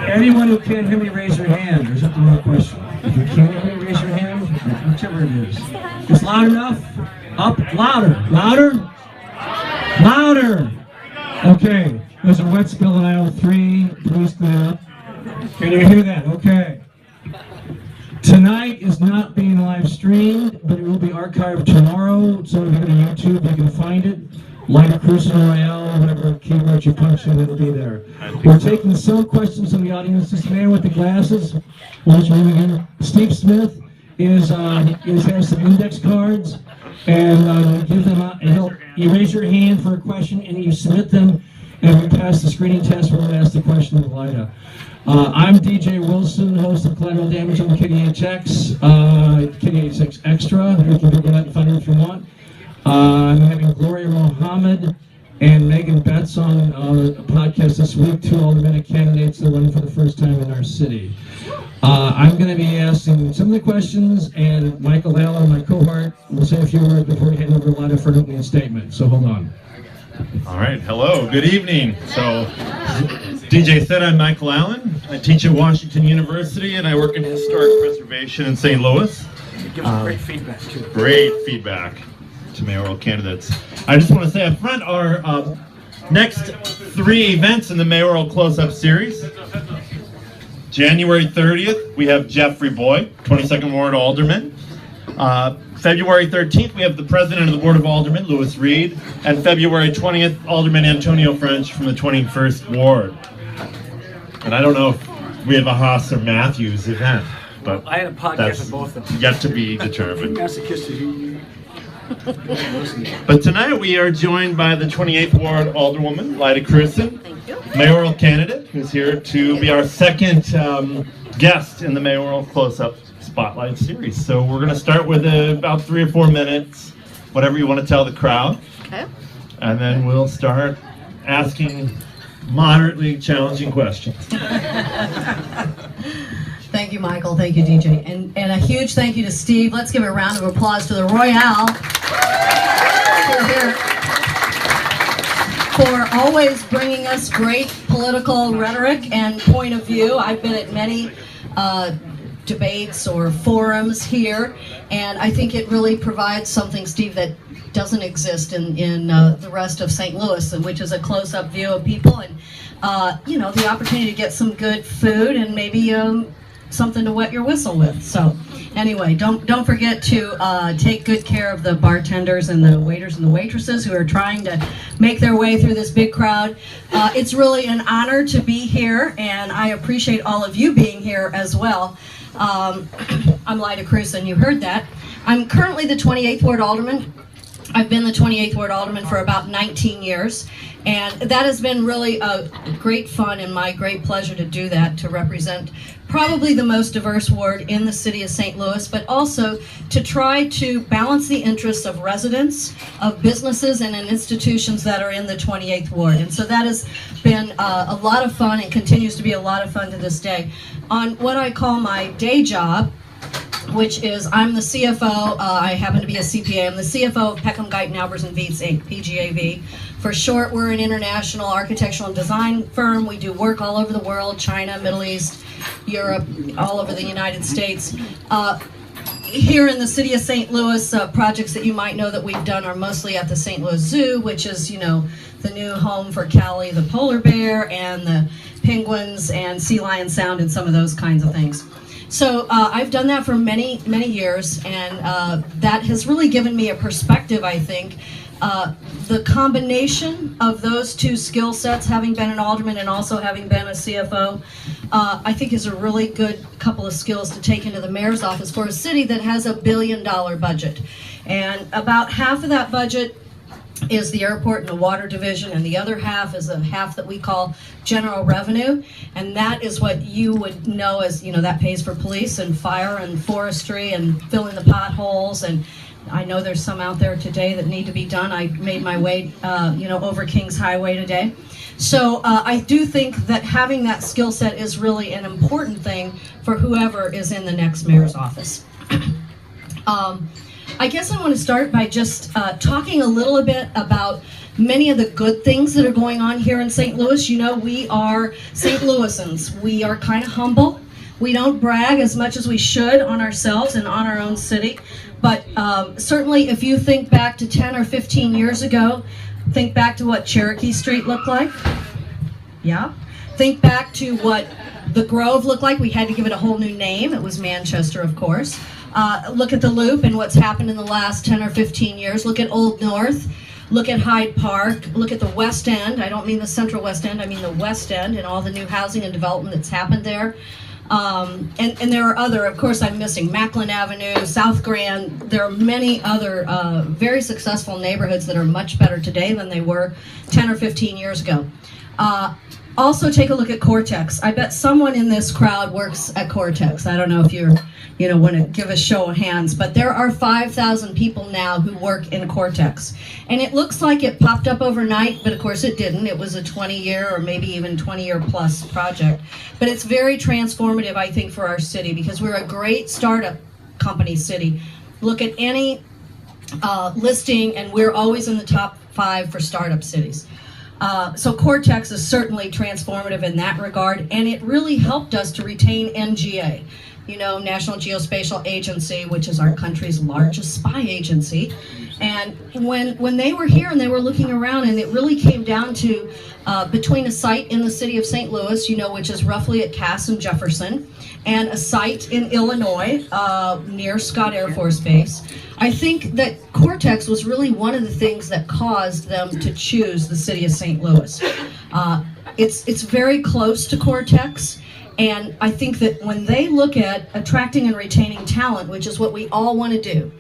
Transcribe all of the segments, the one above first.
Anyone who can't hear me, raise your hand. Or is that the wrong question? If you can't hear me, raise your hand. Whichever it is. It's loud enough? Up? Louder. Louder? Louder! Okay. There's a wet spill in aisle 3. Please stand up. Can you hear that? Okay. Tonight is not being live streamed, but it will be archived tomorrow. So if you go to YouTube, you can find it. Lyda Krewson, Royale, whatever keyword you punch in, it'll be there. We're taking some questions from the audience. This man with the glasses, what's your name again? Steve Smith has some index cards, and give them out. And you raise your hand for a question, and you submit them, and we pass the screening test. We're going to ask the question of Lyda. I'm DJ Wilson, host of Collateral Damage on KDHX, KDHX Extra. You can Google that and find it if you want. I'm having Gloria Mohammed and Megan Betts on a podcast this week, 2 Alderman candidates that are running for the first time in our city. I'm going to be asking some of the questions, and Michael Allen, my cohort, will say a few words before we hand over to Lyda for an opening statement. So hold on. All right, hello, good evening. So, DJ said I'm Michael Allen. I teach at Washington University, and I work in historic preservation in St. Louis. You give us great feedback, too. Great feedback to mayoral candidates. I just want to say up front, our next 3 events in the Mayoral Closeup series. January 30th, we have Jeffrey Boyd, 22nd Ward Alderman. February 13th, we have the President of the Board of Aldermen, Louis Reed. And February 20th, Alderman Antonio French from the 21st Ward. And I don't know if we have a Haas or Matthews event, but I had a podcast with both of them. Yet to be determined. Masochistic. But tonight we are joined by the 28th Ward Alderwoman, Lyda Krewson, mayoral candidate, who's here to be our second guest in the Mayoral Close-Up Spotlight Series. So we're going to start with about 3 or 4 minutes, whatever you want to tell the crowd. Okay. And then we'll start asking moderately challenging questions. Thank you, Michael. Thank you, DJ. And a huge thank you to Steve. Let's give a round of applause to the Royale for always bringing us great political rhetoric and point of view. I've been at many debates or forums here, and I think it really provides something, Steve, that doesn't exist in the rest of St. Louis, which is a close-up view of people and, the opportunity to get some good food and maybe something to wet your whistle with. So anyway, don't forget to take good care of the bartenders and the waiters and the waitresses who are trying to make their way through this big crowd. It's really an honor to be here, and I appreciate all of you being here as well. I'm Lyda Krewson, you heard that. I'm currently the 28th Ward Alderman. I've been the 28th Ward Alderman for about 19 years, and that has been really a great fun and my great pleasure to do that, to represent probably the most diverse ward in the city of St. Louis, but also to try to balance the interests of residents, of businesses, and in institutions that are in the 28th Ward. And so that has been a lot of fun and continues to be a lot of fun to this day. On what I call my day job, which is I'm the CFO, I happen to be a CPA, I'm the CFO of Peckham, Guyton, Albers & Viets, Inc., PGAV. For short, we're an international architectural and design firm. We do work all over the world, China, Middle East, Europe, all over the United States. Here in the city of St. Louis, projects that you might know that we've done are mostly at the St. Louis Zoo, which is, the new home for Callie the polar bear and the penguins and Sea Lion Sound and some of those kinds of things. So I've done that for many, many years, and that has really given me a perspective, I think. The combination of those two skill sets, having been an alderman and also having been a CFO, I think is a really good couple of skills to take into the mayor's office for a city that has a $1 billion budget. And about half of that budget is the airport and the water division, and the other half is the half that we call general revenue, and that is what you would know as, that pays for police and fire and forestry and filling the potholes, and I know there's some out there today that need to be done. I made my way, over Kings Highway today. So I do think that having that skill set is really an important thing for whoever is in the next mayor's office. I guess I want to start by just talking a little bit about many of the good things that are going on here in St. Louis. You know, we are St. Louisans. We are kind of humble. We don't brag as much as we should on ourselves and on our own city. But certainly if you think back to 10 or 15 years ago, think back to what Cherokee Street looked like. Yeah. Think back to what the Grove looked like. We had to give it a whole new name. It was Manchester, of course. Look at the Loop and what's happened in the last 10 or 15 years. Look at Old North. Look at Hyde Park. Look at the West End. I don't mean the Central West End. I mean the West End and all the new housing and development that's happened there. And there are other, of course I'm missing, Macklin Avenue, South Grand. There are many other very successful neighborhoods that are much better today than they were 10 or 15 years ago. Also take a look at Cortex. I bet someone in this crowd works at Cortex. I don't know if you're, want to give a show of hands, but there are 5,000 people now who work in Cortex. And it looks like it popped up overnight, but of course it didn't. It was a 20-year or maybe even 20-year plus project. But it's very transformative, I think, for our city because we're a great startup company city. Look at any listing and we're always in the top 5 for startup cities. So Cortex is certainly transformative in that regard, and it really helped us to retain NGA, National Geospatial Agency, which is our country's largest spy agency. And when they were here and they were looking around, and it really came down to between a site in the city of St. Louis, which is roughly at Cass and Jefferson, and a site in Illinois near Scott Air Force Base, I think that Cortex was really one of the things that caused them to choose the city of St. Louis. It's very close to Cortex, and I think that when they look at attracting and retaining talent, which is what we all want to do,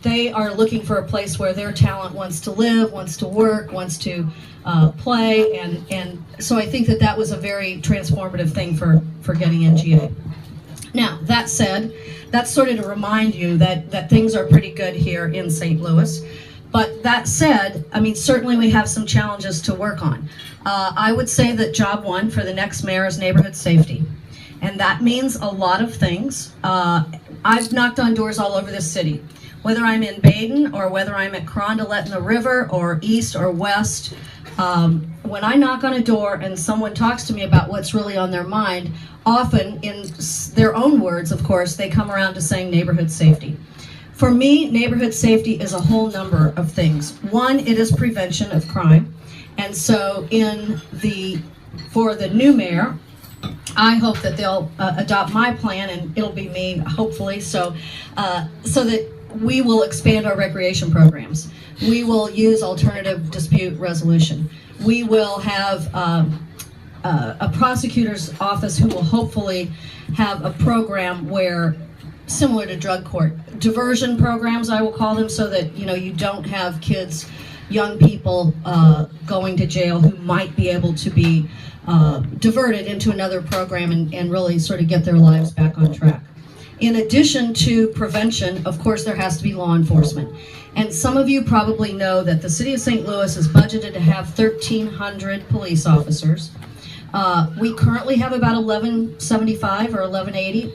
they are looking for a place where their talent wants to live, wants to work, wants to play, and so I think that was a very transformative thing for getting NGA. Now, that said, that's sort of to remind you that things are pretty good here in St. Louis. But that said, certainly we have some challenges to work on. I would say that job one for the next mayor is neighborhood safety. And that means a lot of things. I've knocked on doors all over this city. Whether I'm in Baden or whether I'm at Carondelet in the river or east or west, when I knock on a door and someone talks to me about what's really on their mind, often in their own words, of course, they come around to saying neighborhood safety. For me, neighborhood safety is a whole number of things. One, it is prevention of crime. And so for the new mayor, I hope that they'll adopt my plan, and it'll be me, hopefully, so that we will expand our recreation programs. We will use alternative dispute resolution. We will have a prosecutor's office who will hopefully have a program where, similar to drug court, diversion programs, I will call them, so that you don't have kids, young people going to jail who might be able to be diverted into another program and really sort of get their lives back on track. In addition to prevention, of course, there has to be law enforcement. And some of you probably know that the city of St. Louis is budgeted to have 1,300 police officers. We currently have about 1,175 or 1,180.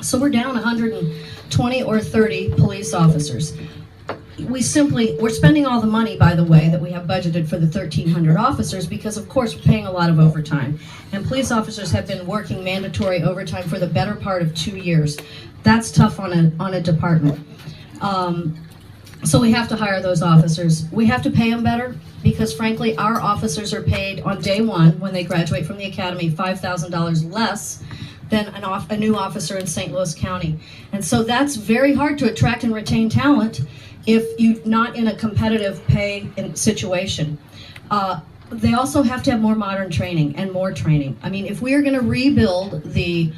So we're down 120 or 30 police officers. We're spending all the money, by the way, that we have budgeted for the 1,300 officers because, of course, we're paying a lot of overtime. And police officers have been working mandatory overtime for the better part of 2 years. That's tough on a department. So we have to hire those officers. We have to pay them better because, frankly, our officers are paid on day one when they graduate from the academy $5,000 less than a new officer in St. Louis County. And so that's very hard to attract and retain talent if you're not in a competitive pay situation. They also have to have more modern training and more training. If we are going to rebuild the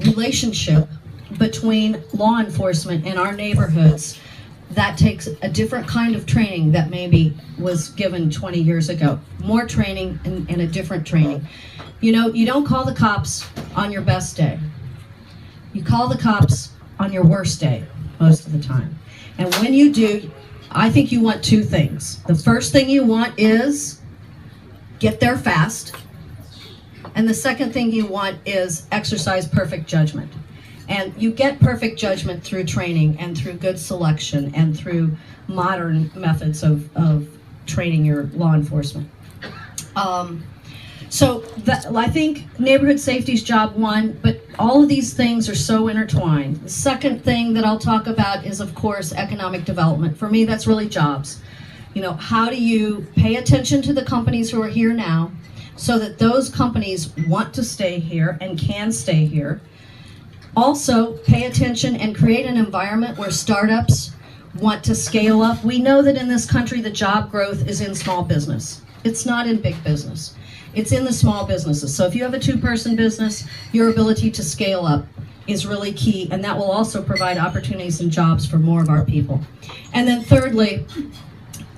relationship between law enforcement and our neighborhoods, that takes a different kind of training that maybe was given 20 years ago. More training and a different training. You don't call the cops on your best day. You call the cops on your worst day most of the time. And when you do, I think you want two things. The first thing you want is get there fast. And the second thing you want is exercise perfect judgment. And you get perfect judgment through training and through good selection and through modern methods of training your law enforcement. So I think neighborhood safety is job one, but all of these things are so intertwined. The second thing that I'll talk about is, of course, economic development. For me, that's really jobs. You know, how do you pay attention to the companies who are here now so that those companies want to stay here and can stay here? Also, pay attention and create an environment where startups want to scale up. We know that in this country, the job growth is in small business. It's not in big business. It's in the small businesses. So if you have a two-person business, your ability to scale up is really key, and that will also provide opportunities and jobs for more of our people. And then thirdly,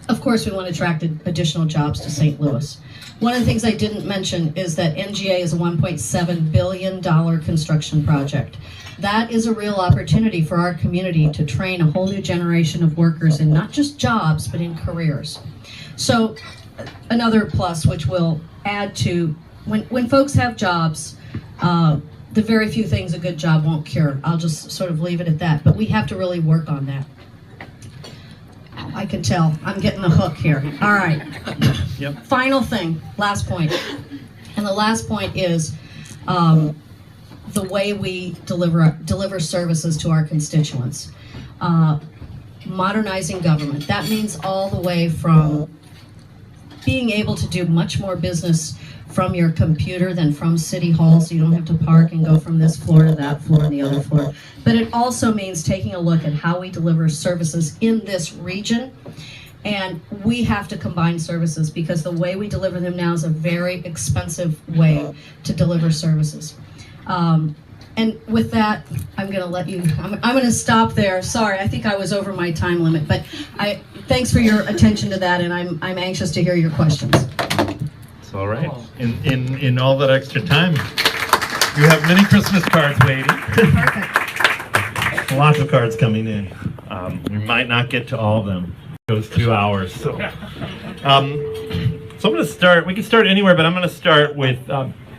of course, we want to attract additional jobs to St. Louis. One of the things I didn't mention is that NGA is a $1.7 billion construction project. That is a real opportunity for our community to train a whole new generation of workers in not just jobs, but in careers. So another plus, which will add to, when folks have jobs, the very few things a good job won't cure. I'll just sort of leave it at that, but we have to really work on that. I can tell, I'm getting the hook here. All right. Yep. Final thing, last point. And the last point is the way we deliver services to our constituents. Modernizing government. That means all the way from being able to do much more business from your computer than from City Hall, so you don't have to park and go from this floor to that floor and the other floor. But it also means taking a look at how we deliver services in this region. And we have to combine services because the way we deliver them now is a very expensive way to deliver services. And with that, I'm going to let you, I'm going to stop there. Sorry, I think I was over my time limit, but thanks for your attention to that, and I'm anxious to hear your questions. It's all right. In all that extra time, you have many Christmas cards waiting. Perfect. Lots of cards coming in. We might not get to all of them. It goes 2 hours. So I'm going to start, we can start anywhere, but I'm going to start with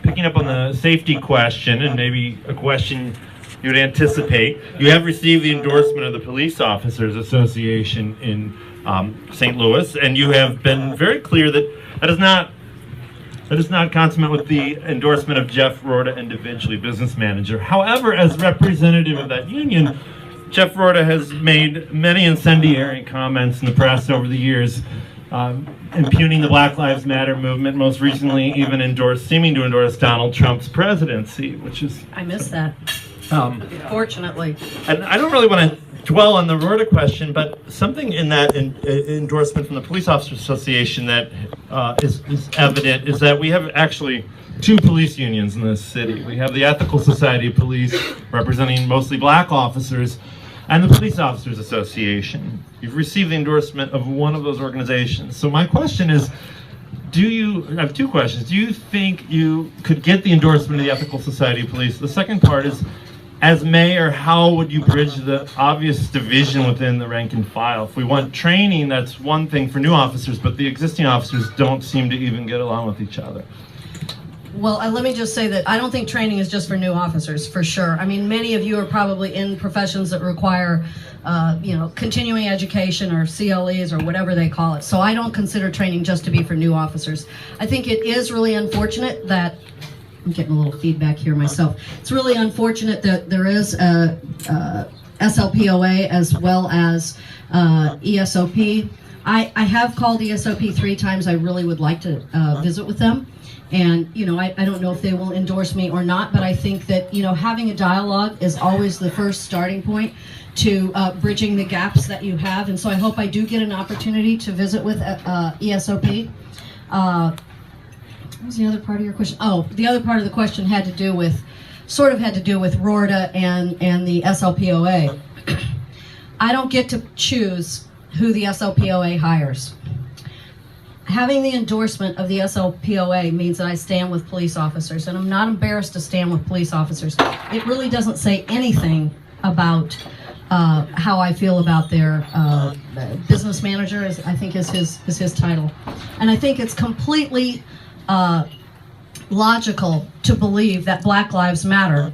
picking up on the safety question, and maybe a question you would anticipate. You have received the endorsement of the Police Officers Association in St. Louis, and you have been very clear that that is not consummate with the endorsement of Jeff Rorta individually, business manager. However, as representative of that union, Jeff Rorta has made many incendiary comments in the press over the years, impugning the Black Lives Matter movement, most recently even seeming to endorse Donald Trump's presidency, which is... I missed that, fortunately. And I don't really want to dwell on the Rorta question, but something in that endorsement from the Police Officers Association that is evident is that we have actually two police unions in this city. We have the Ethical Society of Police, representing mostly black officers, and the Police Officers Association. You've received the endorsement of one of those organizations. So my question is, I have two questions. Do you think you could get the endorsement of the Ethical Society of Police? The second part is, as mayor, how would you bridge the obvious division within the rank and file? If we want training, that's one thing for new officers, but the existing officers don't seem to even get along with each other. Well, let me just say that I don't think training is just for new officers, for sure. I mean, many of you are probably in professions that require, continuing education or CLEs or whatever they call it. So I don't consider training just to be for new officers. I think it is really unfortunate that, I'm getting a little feedback here myself. It's really unfortunate that there is a SLPOA as well as ESOP. I have called ESOP 3 times. I really would like to visit with them. And, I don't know if they will endorse me or not, but I think that, having a dialogue is always the first starting point to bridging the gaps that you have. And so I hope I do get an opportunity to visit with ESOP. What was the other part of your question? Oh, the other part of the question had to do with Rorta and the SLPOA. I don't get to choose who the SLPOA hires. Having the endorsement of the SLPOA means that I stand with police officers, and I'm not embarrassed to stand with police officers. It really doesn't say anything about how I feel about their business manager, I think is his title. And I think it's completely logical to believe that Black Lives Matter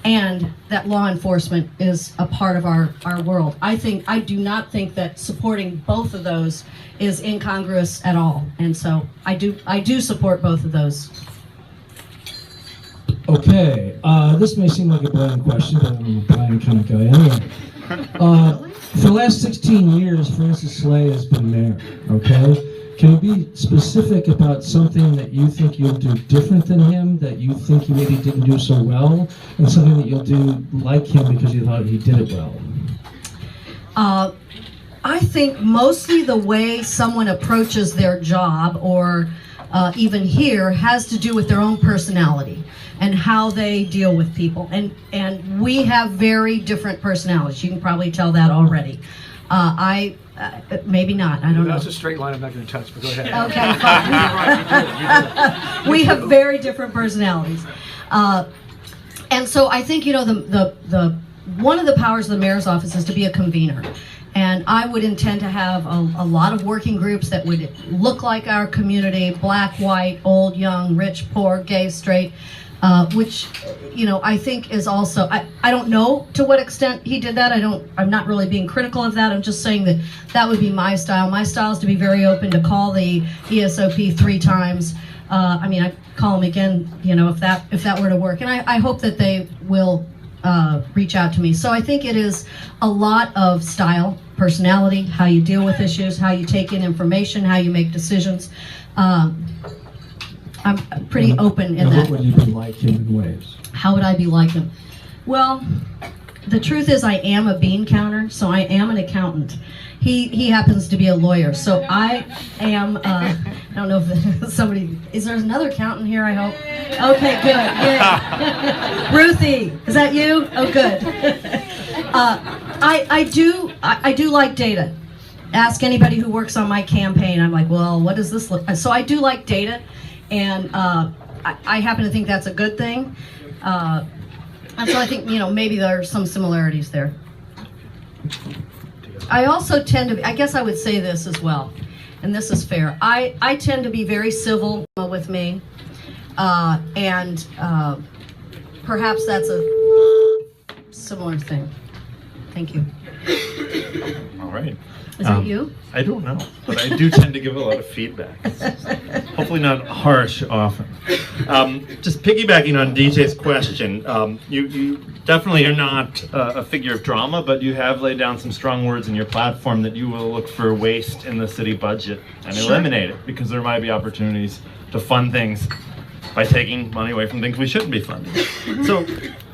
and that law enforcement is a part of our world. I do not think that supporting both of those is incongruous at all, and so I do support both of those. Okay, this may seem like a blind question, but I'm a blind kind of guy anyway. For the last 16 years, Francis Slay has been mayor, okay? Can you be specific about something that you think you'll do different than him, that you think you maybe didn't do so well, and something that you'll do like him because you thought he did it well? I think mostly the way someone approaches their job, or even here, has to do with their own personality and how they deal with people. And we have very different personalities. You can probably tell that already. Maybe not, I don't know. That's a straight line I'm not going to touch, but go ahead. Okay, fine. We have very different personalities. And so I think, you know, the one of the powers of the mayor's office is to be a convener. And I would intend to have a lot of working groups that would look like our community: black, white, old, young, rich, poor, gay, straight, which, you know, I think is also, I don't know to what extent he did that. I'm not really being critical of that. I'm just saying that that would be my style. My style is to be very open, to call the ESOP 3 times. I mean, I call them again, you know, if that were to work. And I hope that they will reach out to me. So I think it is a lot of style, personality, how you deal with issues, how you take in information, how you make decisions. I'm pretty open in that. What would you be like him in ways? How would I be like him? Well, the truth is I am a bean counter, so I am an accountant. He happens to be a lawyer, so I am, I don't know if is there another accountant here, I hope? Okay, good, yeah. Ruthie, is that you? Oh, good. I do like data. Ask anybody who works on my campaign, I'm like, well, what does this look like? So I do like data, and I happen to think that's a good thing. And so I think, you know, maybe there are some similarities there. I also tend to, I guess I would say this as well, and this is fair. I tend to be very civil with me, and perhaps that's a similar thing. Thank you. All right. Is that you? I don't know, but I do tend to give a lot of feedback. Hopefully not harsh often. Just piggybacking on DJ's question, you definitely are not a figure of drama, but you have laid down some strong words in your platform that you will look for waste in the city budget and eliminate it, because there might be opportunities to fund things by taking money away from things we shouldn't be funding. So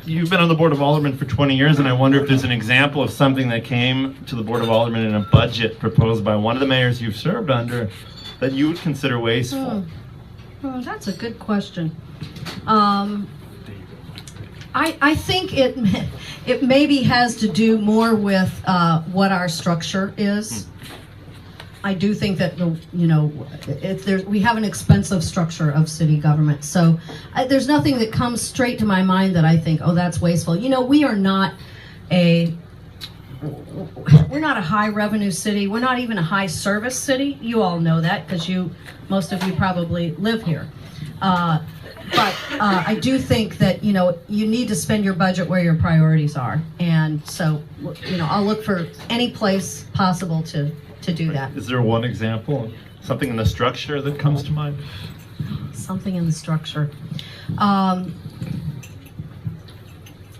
you've been on the Board of Aldermen for 20 years, and I wonder if there's an example of something that came to the Board of Aldermen in a budget proposed by one of the mayors you've served under that you would consider wasteful. That's a good question. I think it maybe has to do more with what our structure is. I do think that, you know, we have an expensive structure of city government, so there's nothing that comes straight to my mind that I think, oh, that's wasteful. You know, we're not a high revenue city. We're not even a high service city. You all know that because most of you probably live here. But I do think that, you know, you need to spend your budget where your priorities are, and so, you know, I'll look for any place possible to do that. Is there one example, something in the structure that comes to mind? Something in the structure.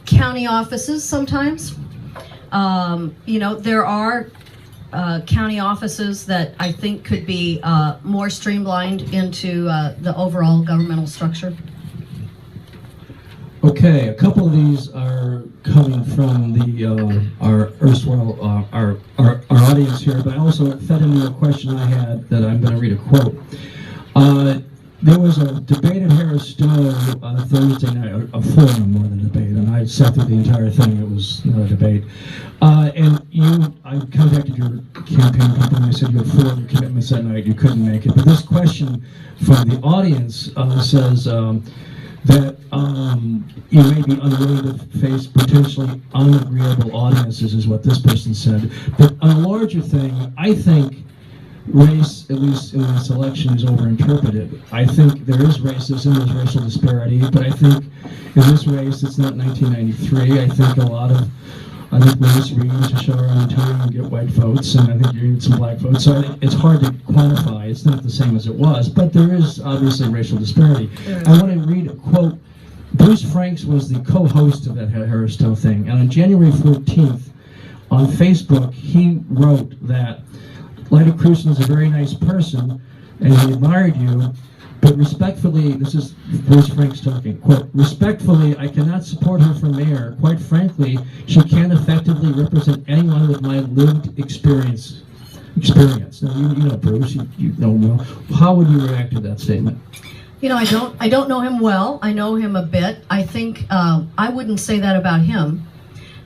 County offices sometimes. You know, there are county offices that I think could be more streamlined into the overall governmental structure. Okay, a couple of these are coming from our erstwhile our audience here, but I also fed into a question I had that I'm going to read a quote. There was a debate at Harris Stowe Thursday night, a forum more than a debate, and I sat through the entire thing. It was not a debate. And I contacted your campaign people, and they said you had 4 other commitments that night. You couldn't make it. But this question from the audience says that you may be unwilling to face potentially unagreeable audiences, is what this person said. But on a larger thing, I think race, at least in this election, is overinterpreted. I think there is racism, there's racial disparity, but I think in this race, it's not 1993. I think Lewis Reed and Tashara and Tony get white votes, and I think you need some black votes. So I think it's hard to quantify. It's not the same as it was, but there is obviously racial disparity. I want to read a quote. Bruce Franks was the co-host of that Harris Stowe thing, and on January 14th, on Facebook, he wrote that Lyda Krewson is a very nice person, and he admired you, but respectfully, this is Bruce Franks talking, quote, respectfully, I cannot support her for mayor. Quite frankly, she can't effectively represent anyone with my lived experience. Now, you know Bruce, you know him well. How would you react to that statement? You know, I don't know him well. I know him a bit. I think I wouldn't say that about him.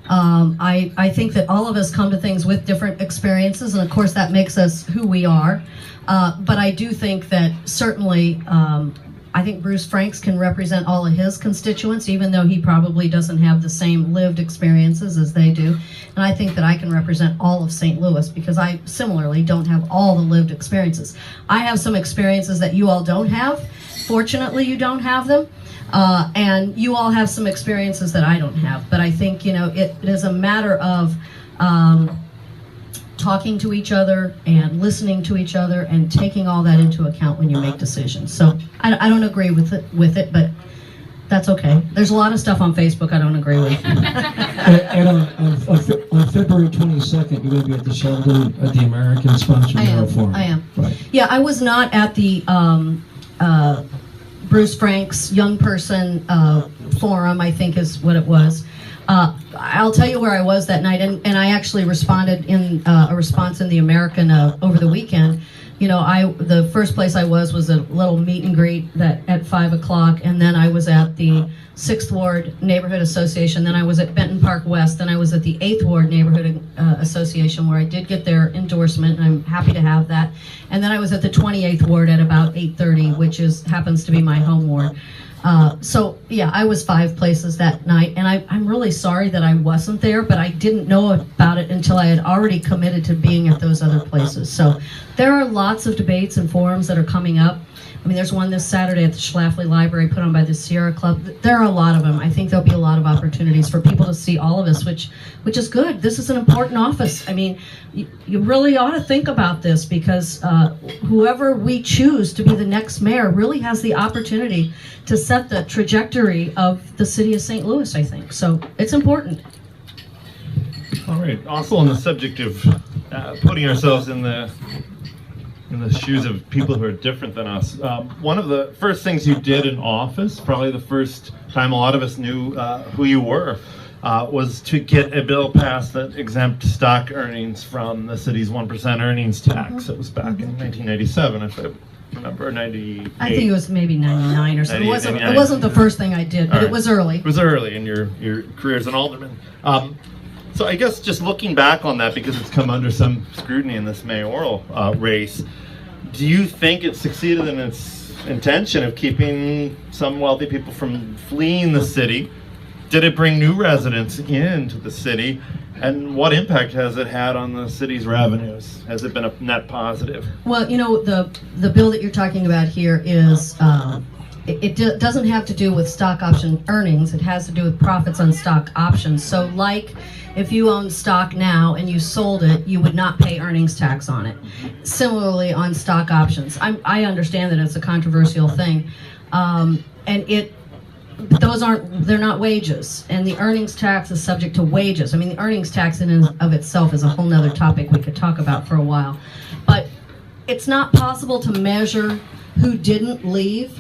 I think that all of us come to things with different experiences, and of course that makes us who we are. But I do think that certainly, I think Bruce Franks can represent all of his constituents, even though he probably doesn't have the same lived experiences as they do. And I think that I can represent all of St. Louis because I similarly don't have all the lived experiences. I have some experiences that you all don't have. Fortunately, you don't have them. And you all have some experiences that I don't have. But I think, you know, it is a matter of talking to each other and listening to each other and taking all that into account when you make decisions. So I don't agree with it, but that's okay. There's a lot of stuff on Facebook I don't agree with. And on February 22nd, you're going to be at the Sheldon at the American Sponsored Mayoral Forum. I am. Right. Yeah, I was not at the Bruce Franks Young Person Forum, I think is what it was. I'll tell you where I was that night, and I actually responded in a response in the American over the weekend. You know, the first place I was a little meet and greet that at 5 o'clock, and then I was at the 6th Ward Neighborhood Association, then I was at Benton Park West, then I was at the 8th Ward Neighborhood Association where I did get their endorsement, and I'm happy to have that. And then I was at the 28th Ward at about 8:30, which happens to be my home ward. So yeah, I was 5 places that night, and I'm really sorry that I wasn't there, but I didn't know about it until I had already committed to being at those other places. So there are lots of debates and forums that are coming up. I mean, there's one this Saturday at the Schlafly Library put on by the Sierra Club. There are a lot of them. I think there'll be a lot of opportunities for people to see all of us, which is good. This is an important office. I mean, you really ought to think about this because whoever we choose to be the next mayor really has the opportunity to set the trajectory of the city of St. Louis, I think. So it's important. All right. Also on the subject of putting ourselves in the shoes of people who are different than us. One of the first things you did in office, probably the first time a lot of us knew who you were, was to get a bill passed that exempt stock earnings from the city's 1% earnings tax. It was back in 1997, if I remember, 98. I think it was maybe 99 or something. It wasn't the first thing I did, but it was early. It was early in your career as an alderman. So I guess just looking back on that, because it's come under some scrutiny in this mayoral race, do you think it succeeded in its intention of keeping some wealthy people from fleeing the city? Did it bring new residents into the city? And what impact has it had on the city's revenues? Has it been a net positive? Well, you know, the bill that you're talking about here is, it doesn't have to do with stock option earnings. It has to do with profits on stock options. So like if you own stock now and you sold it, you would not pay earnings tax on it. Similarly on stock options. I understand that it's a controversial thing. And they're not wages, and the earnings tax is subject to wages. I mean, the earnings tax in and of itself is a whole nother topic we could talk about for a while. But it's not possible to measure who didn't leave.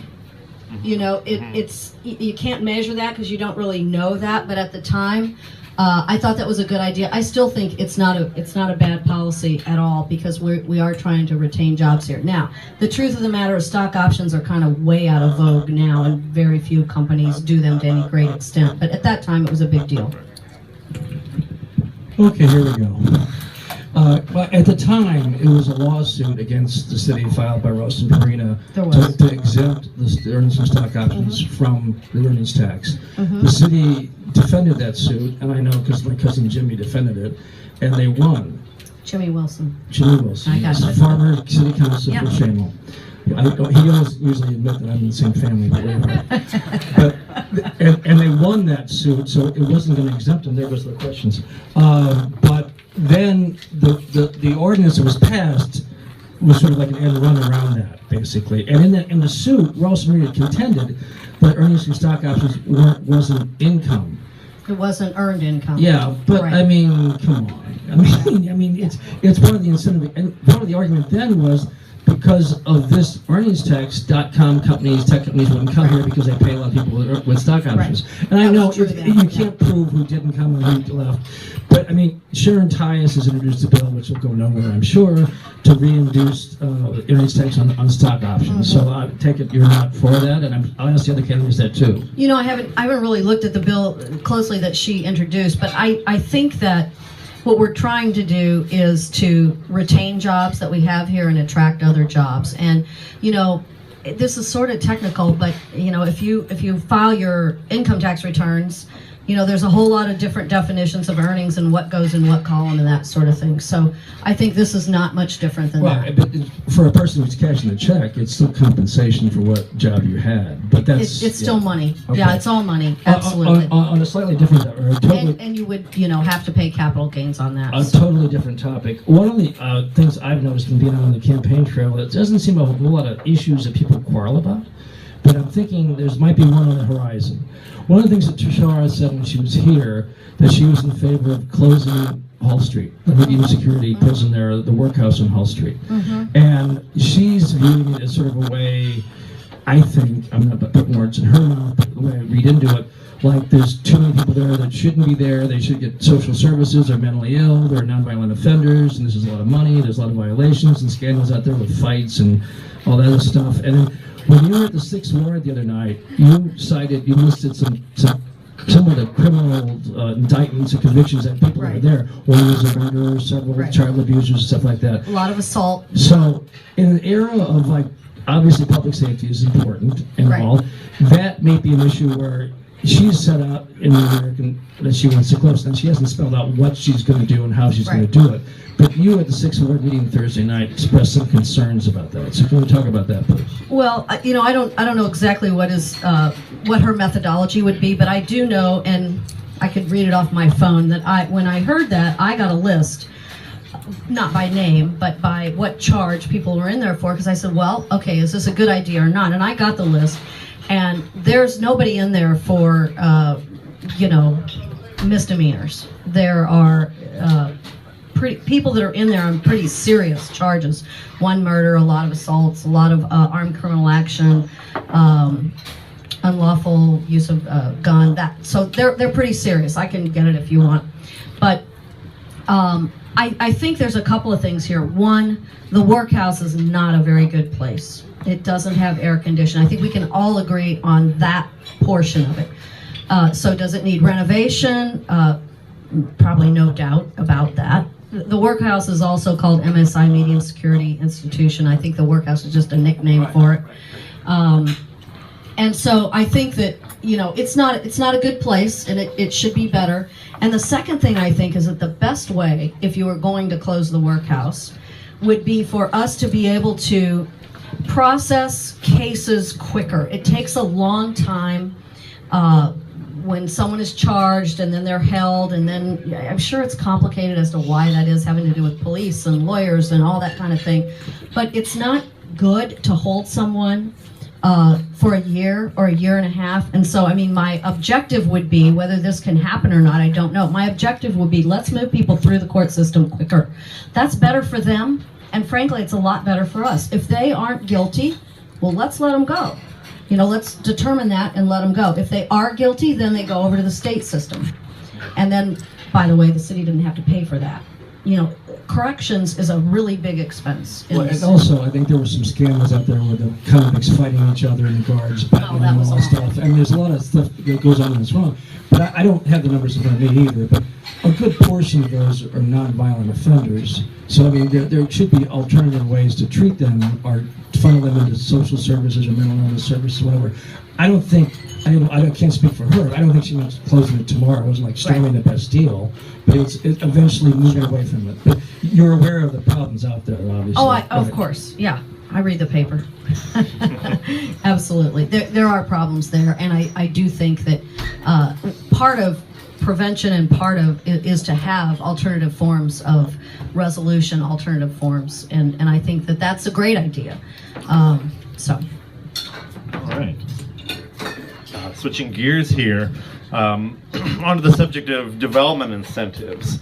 You know, you can't measure that because you don't really know that. But at the time, I thought that was a good idea. I still think it's not a bad policy at all because we are trying to retain jobs here. Now, the truth of the matter is stock options are kind of way out of vogue now, and very few companies do them to any great extent. But at that time, it was a big deal. Okay, here we go. At the time, it was a lawsuit against the city filed by Roast and Farina to exempt the earnings and stock options from the earnings tax. The city defended that suit, and I know because my cousin Jimmy defended it, and they won. Jimmy Wilson. Jimmy Wilson. I got He's you. a former city council Yeah. for Shamel. He doesn't usually admit that I'm in the same family, but whatever. And they won that suit, so it wasn't going to exempt them. There was the questions. But then the ordinance that was passed was sort of like an end run around that, basically. And in the suit, Ross and Rita contended that earnings from stock options wasn't income. It wasn't earned income. Yeah, but Right. I mean, come on. I mean, it's part of the incentive, and part of the argument then was because of this earnings tax, .com companies, tech companies wouldn't come here because they pay a lot of people with stock options. Right. And I That know was true you then, can't prove who didn't come and who left, but I mean, Sharon Tyus has introduced a bill, which will go nowhere, I'm sure, to reintroduce earnings tax on stock options. So I take it you're not for that, and I'll ask the other candidates that too. You know, I haven't really looked at the bill closely that she introduced, but I think that what we're trying to do is to retain jobs that we have here and attract other jobs. And, you know, this is sort of technical, but, you know, if you file your income tax returns, you know, there's a whole lot of different definitions of earnings and what goes in what column and that sort of thing. So I think this is not much different than Well, that. but for a person who's cashing a check, it's still compensation for what job you had. But that's It's still money. Okay. Yeah, it's all money. Absolutely. On a slightly different, or a totally, And you would, you know, have to pay capital gains on that. a totally different topic. One of the things I've noticed in being on the campaign trail, it doesn't seem a whole lot of issues that people quarrel about. But I'm thinking there might be one on the horizon. One of the things that Trishara said when she was here, that she was in favor of closing Hall Street, the medium security prison there, the workhouse on Hall Street. And she's viewing it as sort of a way, I think, I'm not putting words in her mouth, but the way I read into it, like there's too many people there that shouldn't be there, they should get social services, they're mentally ill, they're nonviolent offenders, and this is a lot of money, there's a lot of violations and scandals out there with fights and all that other stuff. And then when you were at the 6th Ward the other night, you listed some of the criminal indictments and convictions that people Right. were there. One was a murderer, several Right. child abusers, stuff like that. A lot of assault. So, in an era of like, obviously public safety is important and Right. all, that may be an issue where she's set out in the American that she wants to close, and she hasn't spelled out what she's going to do and how she's going Right. to do it. But you at the 6th Ward meeting Thursday night expressed some concerns about that. So can we talk about that, please? Well, you know, I don't know exactly what her methodology would be, but I do know, and I could read it off my phone, that when I heard that, I got a list, not by name, but by what charge people were in there for, because I said, well, okay, is this a good idea or not? And I got the list, and there's nobody in there for, you know, misdemeanors. There are people that are in there on pretty serious charges. One murder, a lot of assaults, a lot of armed criminal action, unlawful use of gun. So they're pretty serious. I can get it if you want, but I think there's a couple of things here. One, the workhouse is not a very good place. It doesn't have air conditioning. I think we can all agree on that portion of it. So does it need renovation? Probably no doubt about that. The workhouse is also called MSI, Medium Security Institution. I think the workhouse is just a nickname for it. And so I think that, you know, it's not a good place, and it should be better. And the second thing I think is that the best way, if you were going to close the workhouse, would be for us to be able to process cases quicker. It takes a long time when someone is charged and then they're held, and then I'm sure it's complicated as to why that is, having to do with police and lawyers and all that kind of thing. But it's not good to hold someone for a year or a year and a half. And so, I mean, my objective would be, whether this can happen or not, I don't know. My objective would be, let's move people through the court system quicker. That's better for them, and frankly, it's a lot better for us. If they aren't guilty, well, let's let them go. You know, let's determine that and let them go. If they are guilty, then they go over to the state system. And then, by the way, the city didn't have to pay for that. You know, corrections is a really big expense. Well, and also, I think there were some scandals out there with the convicts fighting each other and the guards battling that and was all that awful. stuff. I mean, there's a lot of stuff that goes on that's wrong. But I don't have the numbers in front of me either. But a good portion of those are nonviolent offenders. So, I mean, there should be alternative ways to treat them or funnel them into social services or mental illness services, whatever. I can't speak for her. I don't think she wants closing it tomorrow. It wasn't like storming the Bastille, but it's eventually moving away from it. But you're aware of the problems out there, obviously. Oh, of course, yeah. I read the paper. Absolutely. There are problems there, and I do think that part of prevention and part of it is to have alternative forms of resolution, alternative forms, and I think that that's a great idea. So. All right. Switching gears here, onto the subject of development incentives.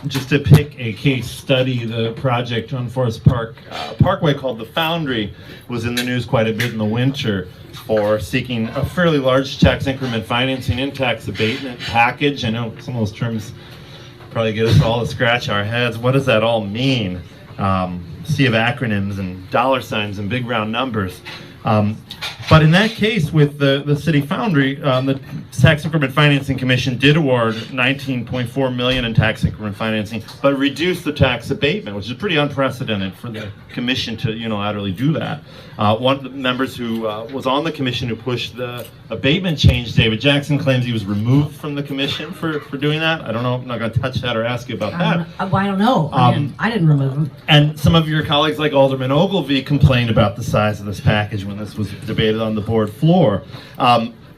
Just to pick a case study, the project on Forest Park Parkway called The Foundry was in the news quite a bit in the winter for seeking a fairly large tax increment financing and tax abatement package. I know some of those terms probably get us all to scratch our heads. What does that all mean? Sea of acronyms and dollar signs and big round numbers. But in that case, with the City Foundry, the Tax Increment Financing Commission did award $19.4 million in tax increment financing, but reduced the tax abatement, which is pretty unprecedented for the commission to unilaterally do that. One of the members who was on the commission who pushed the abatement change, David Jackson, claims he was removed from the commission for doing that. I don't know. I'm not going to touch that or ask you about that. I don't know. I didn't remove him. And some of your colleagues, like Alderman Ogilvie, complained about the size of this package when this was debated on the board floor.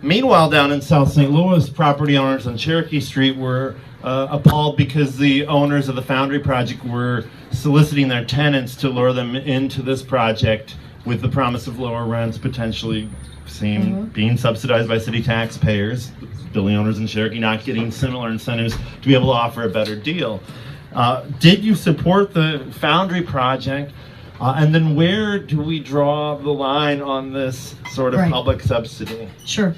Meanwhile, down in South St. Louis, property owners on Cherokee Street were appalled because the owners of the Foundry project were soliciting their tenants to lure them into this project with the promise of lower rents, potentially being subsidized by city taxpayers, building owners in Cherokee not getting similar incentives to be able to offer a better deal. Did you support the Foundry project? And then where do we draw the line on this sort of public subsidy? Sure.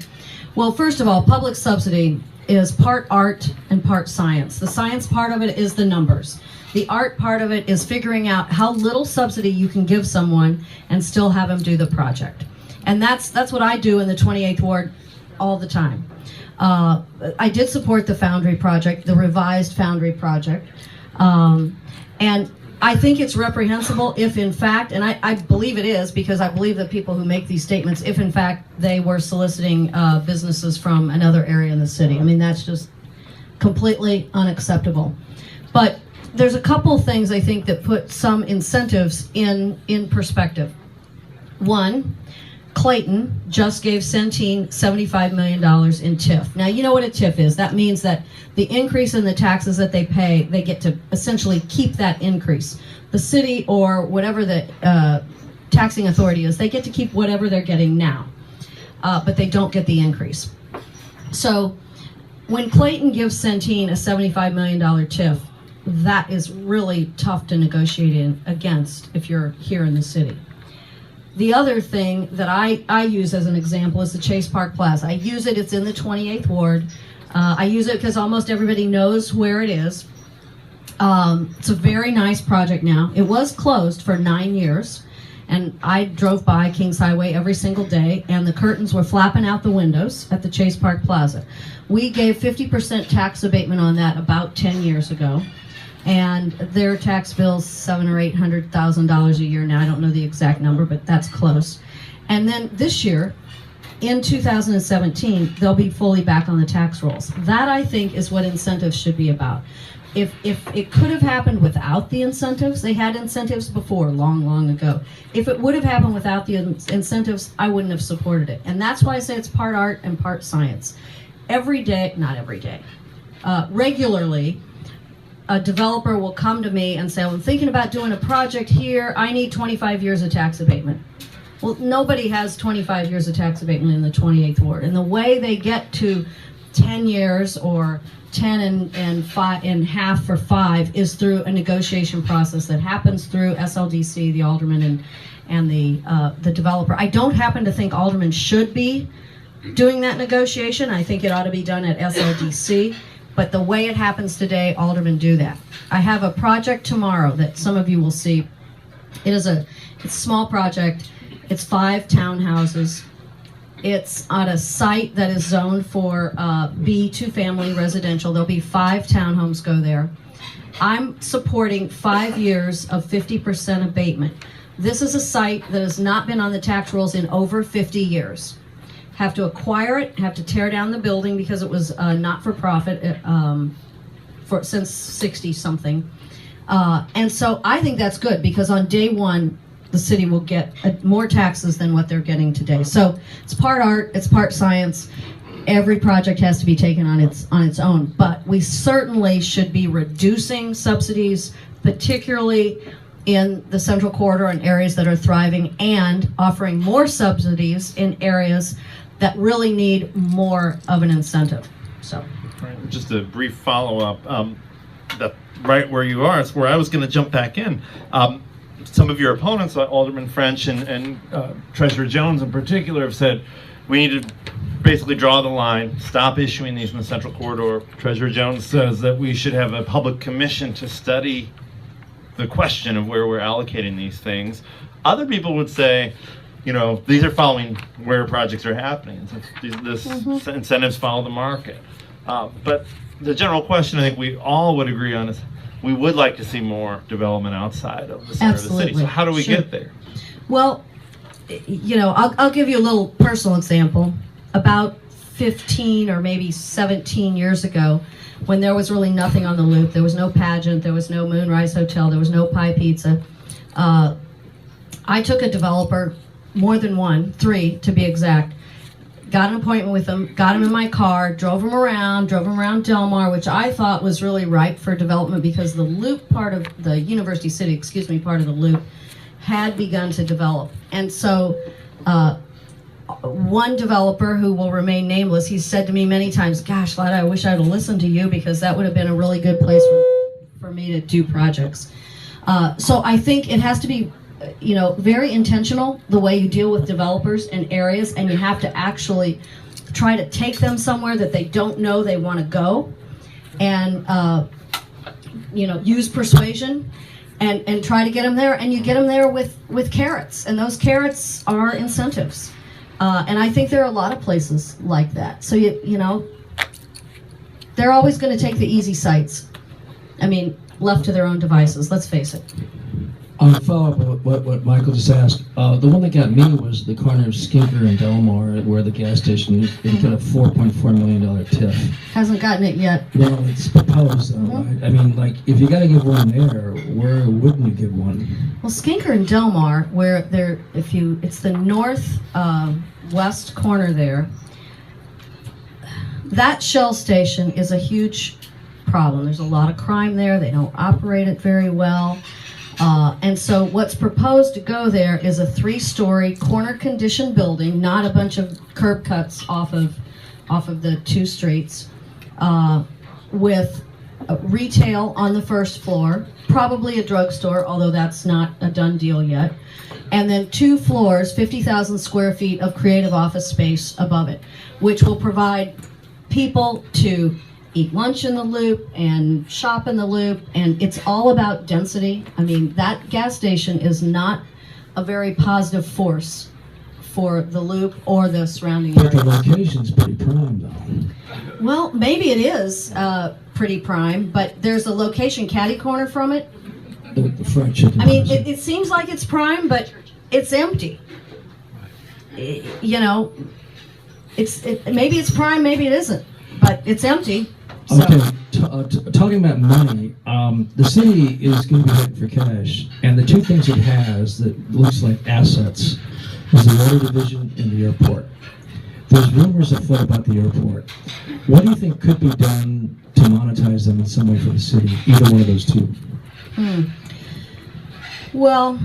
Well, first of all, public subsidy is part art and part science. The science part of it is the numbers. The art part of it is figuring out how little subsidy you can give someone and still have them do the project. And that's what I do in the 28th Ward all the time. I did support the Foundry project, the revised Foundry project. And I think it's reprehensible if in fact, and I believe it is because I believe that people who make these statements, if in fact they were soliciting businesses from another area in the city. I mean, that's just completely unacceptable. But there's a couple of things I think that put some incentives in perspective. One, Clayton just gave Centene $75 million in TIF. Now, you know what a TIF is. That means that the increase in the taxes that they pay, they get to essentially keep that increase. The city or whatever the taxing authority is, they get to keep whatever they're getting now, but they don't get the increase. So when Clayton gives Centene a $75 million TIF, that is really tough to negotiate against if you're here in the city. The other thing that I use as an example is the Chase Park Plaza. I use it, it's in the 28th Ward. I use it because almost everybody knows where it is. It's a very nice project now. It was closed for 9 years, and I drove by Kings Highway every single day, and the curtains were flapping out the windows at the Chase Park Plaza. We gave 50% tax abatement on that about 10 years ago. And their tax bill's $700,000 or $800,000 a year now. I don't know the exact number, but that's close. And then this year, in 2017, they'll be fully back on the tax rolls. That, I think, is what incentives should be about. If it could have happened without the incentives, they had incentives before, long ago. If it would have happened without the incentives, I wouldn't have supported it. And that's why I say it's part art and part science. Every day, not every day, regularly, a developer will come to me and say, I'm thinking about doing a project here. I need 25 years of tax abatement. Well, nobody has 25 years of tax abatement in the 28th Ward. And the way they get to 10 years or 10 and half for 5 is through a negotiation process that happens through SLDC, the alderman and the developer. I don't happen to think aldermen should be doing that negotiation. I think it ought to be done at SLDC. But the way it happens today, aldermen do that. I have a project tomorrow that some of you will see. It's a small project. It's 5 townhouses. It's on a site that is zoned for B, 2-family residential. There'll be 5 townhomes go there. I'm supporting 5 years of 50% abatement. This is a site that has not been on the tax rolls in over 50 years. Have to acquire it, have to tear down the building because it was not for profit since 60 something. And so I think that's good because on day one, the city will get more taxes than what they're getting today. So it's part art, it's part science. Every project has to be taken on its own, but we certainly should be reducing subsidies, particularly in the central corridor and areas that are thriving, and offering more subsidies in areas that really need more of an incentive. So, just a brief follow-up. That right where you are is where I was going to jump back in. Some of your opponents, like Alderman French and Treasurer Jones in particular, have said we need to basically draw the line, stop issuing these in the central corridor. Treasurer Jones says that we should have a public commission to study the question of where we're allocating these things. Other people would say, you know, these are following where projects are happening. This incentives follow the market. But the general question I think we all would agree on is we would like to see more development outside of the center of the city. So how do we get there? Well, you know, I'll give you a little personal example. About 15 or maybe 17 years ago, when there was really nothing on the loop, there was no pageant, there was no Moonrise Hotel, there was no pie pizza, I took a developer, more than one, 3 to be exact, got an appointment with him, got him in my car, drove him around Del Mar, which I thought was really ripe for development because the loop part of the University City, part of the loop, had begun to develop. And so one developer who will remain nameless, he said to me many times, gosh, Lyda, I wish I'd have listened to you because that would have been a really good place for me to do projects. So I think it has to be, you know, very intentional the way you deal with developers in areas, and you have to actually try to take them somewhere that they don't know they want to go, and you know, use persuasion and try to get them there, and you get them there with carrots, and those carrots are incentives. And I think there are a lot of places like that. So, you know, they're always going to take the easy sites. I mean, left to their own devices, let's face it. I'll follow up with what Michael just asked. The one that got me was the corner of Skinker and Delmar, where the gas station is. It got a $4.4 million TIF. Hasn't gotten it yet. Well, it's proposed, though, right? I mean, like, if you got to give one there, where wouldn't you give one? Well, Skinker and Delmar, where they're, it's the north west corner there. That Shell station is a huge problem. There's a lot of crime there. They don't operate it very well. And so what's proposed to go there is a 3-story corner condition building, not a bunch of curb cuts off of the 2 streets, with retail on the first floor, probably a drugstore, although that's not a done deal yet, and then 2 floors, 50,000 square feet of creative office space above it, which will provide people to eat lunch in the loop and shop in the loop, and it's all about density. I mean, that gas station is not a very positive force for the loop or the surrounding area. But the location's pretty prime, though. Well, maybe it is pretty prime, but there's a location catty corner from it. The fried chicken. I mean, it seems like it's prime, but it's empty. You know, maybe it's prime, maybe it isn't, but it's empty. So. Okay, talking about money, the city is going to be heading for cash, and the 2 things it has that looks like assets is the water division and the airport. There's rumors afoot about the airport. What do you think could be done to monetize them in some way for the city, either one of those 2? Well,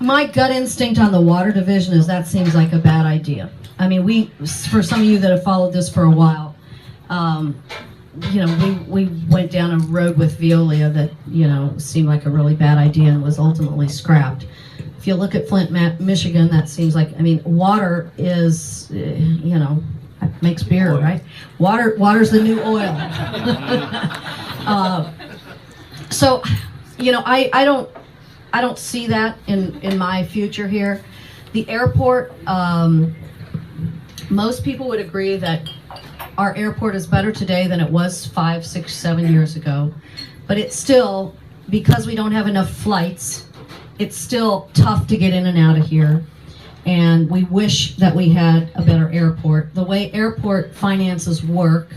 my gut instinct on the water division is that seems like a bad idea. I mean, for some of you that have followed this for a while, you know, we went down a road with Veolia that, you know, seemed like a really bad idea and was ultimately scrapped. If you look at Flint, Michigan, that seems like, I mean, water is, you know, makes beer, right? Water's the new oil. So, you know, I don't see that in my future here. The airport, most people would agree that our airport is better today than it was 5, 6, 7 years ago, but it's still, because we don't have enough flights, it's still tough to get in and out of here. And we wish that we had a better airport. The way airport finances work,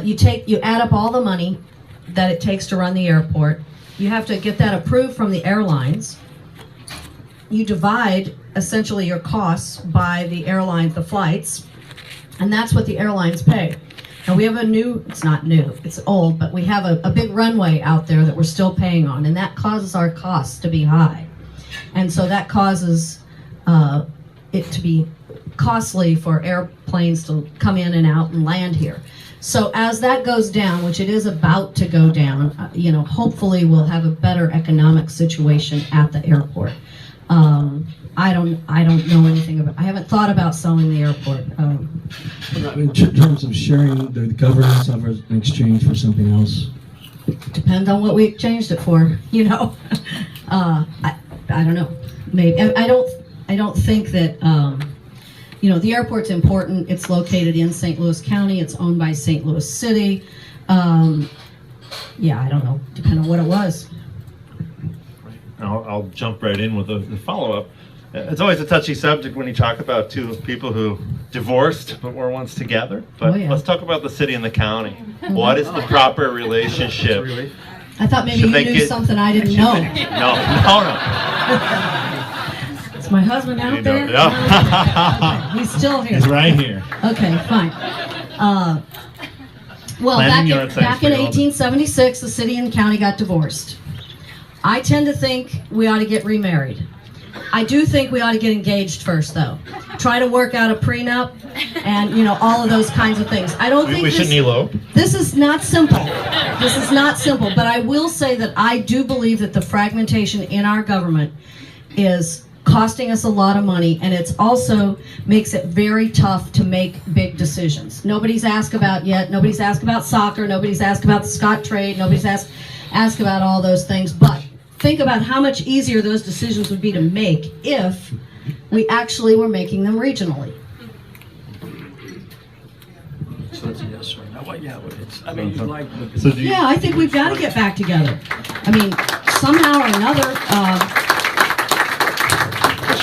you add up all the money that it takes to run the airport. You have to get that approved from the airlines. You divide essentially your costs by the airlines, the flights, and that's what the airlines pay. And we have it's not new, it's old, but we have a big runway out there that we're still paying on, and that causes our costs to be high. And so that causes it to be costly for airplanes to come in and out and land here. So as that goes down, which it is about to go down, hopefully we'll have a better economic situation at the airport. I don't know anything about. I haven't thought about selling the airport. In terms of sharing the governance of it in exchange for something else. Depends on what we exchanged it for. I don't know. Maybe I don't think that. The airport's important. It's located in St. Louis County. It's owned by St. Louis City. Yeah, I don't know. Depending on what it was. I'll jump right in with the follow-up. It's always a touchy subject when you talk about two people who divorced but were once together. But let's talk about the city and the county. What is the proper relationship? I thought maybe you knew something I didn't know. No. Is my husband out there? No. Okay, he's still here. He's right here. Okay, fine. Well, back in 1876, the city and county got divorced. I tend to think we ought to get remarried. I do think we ought to get engaged first, though. Try to work out a prenup and, all of those kinds of things. I don't think we shouldn't elope. This is not simple. This is not simple. But I will say that I do believe that the fragmentation in our government is costing us a lot of money, and it's also makes it very tough to make big decisions. Nobody's asked about yet. Nobody's asked about soccer. Nobody's asked about the Scottrade. Nobody's asked about all those things. But think about how much easier those decisions would be to make if we actually were making them regionally. So it's a yes or no. Well, yeah, but it's, I mean, you'd like. Yeah, I think we've got to get back together. I mean, somehow or another.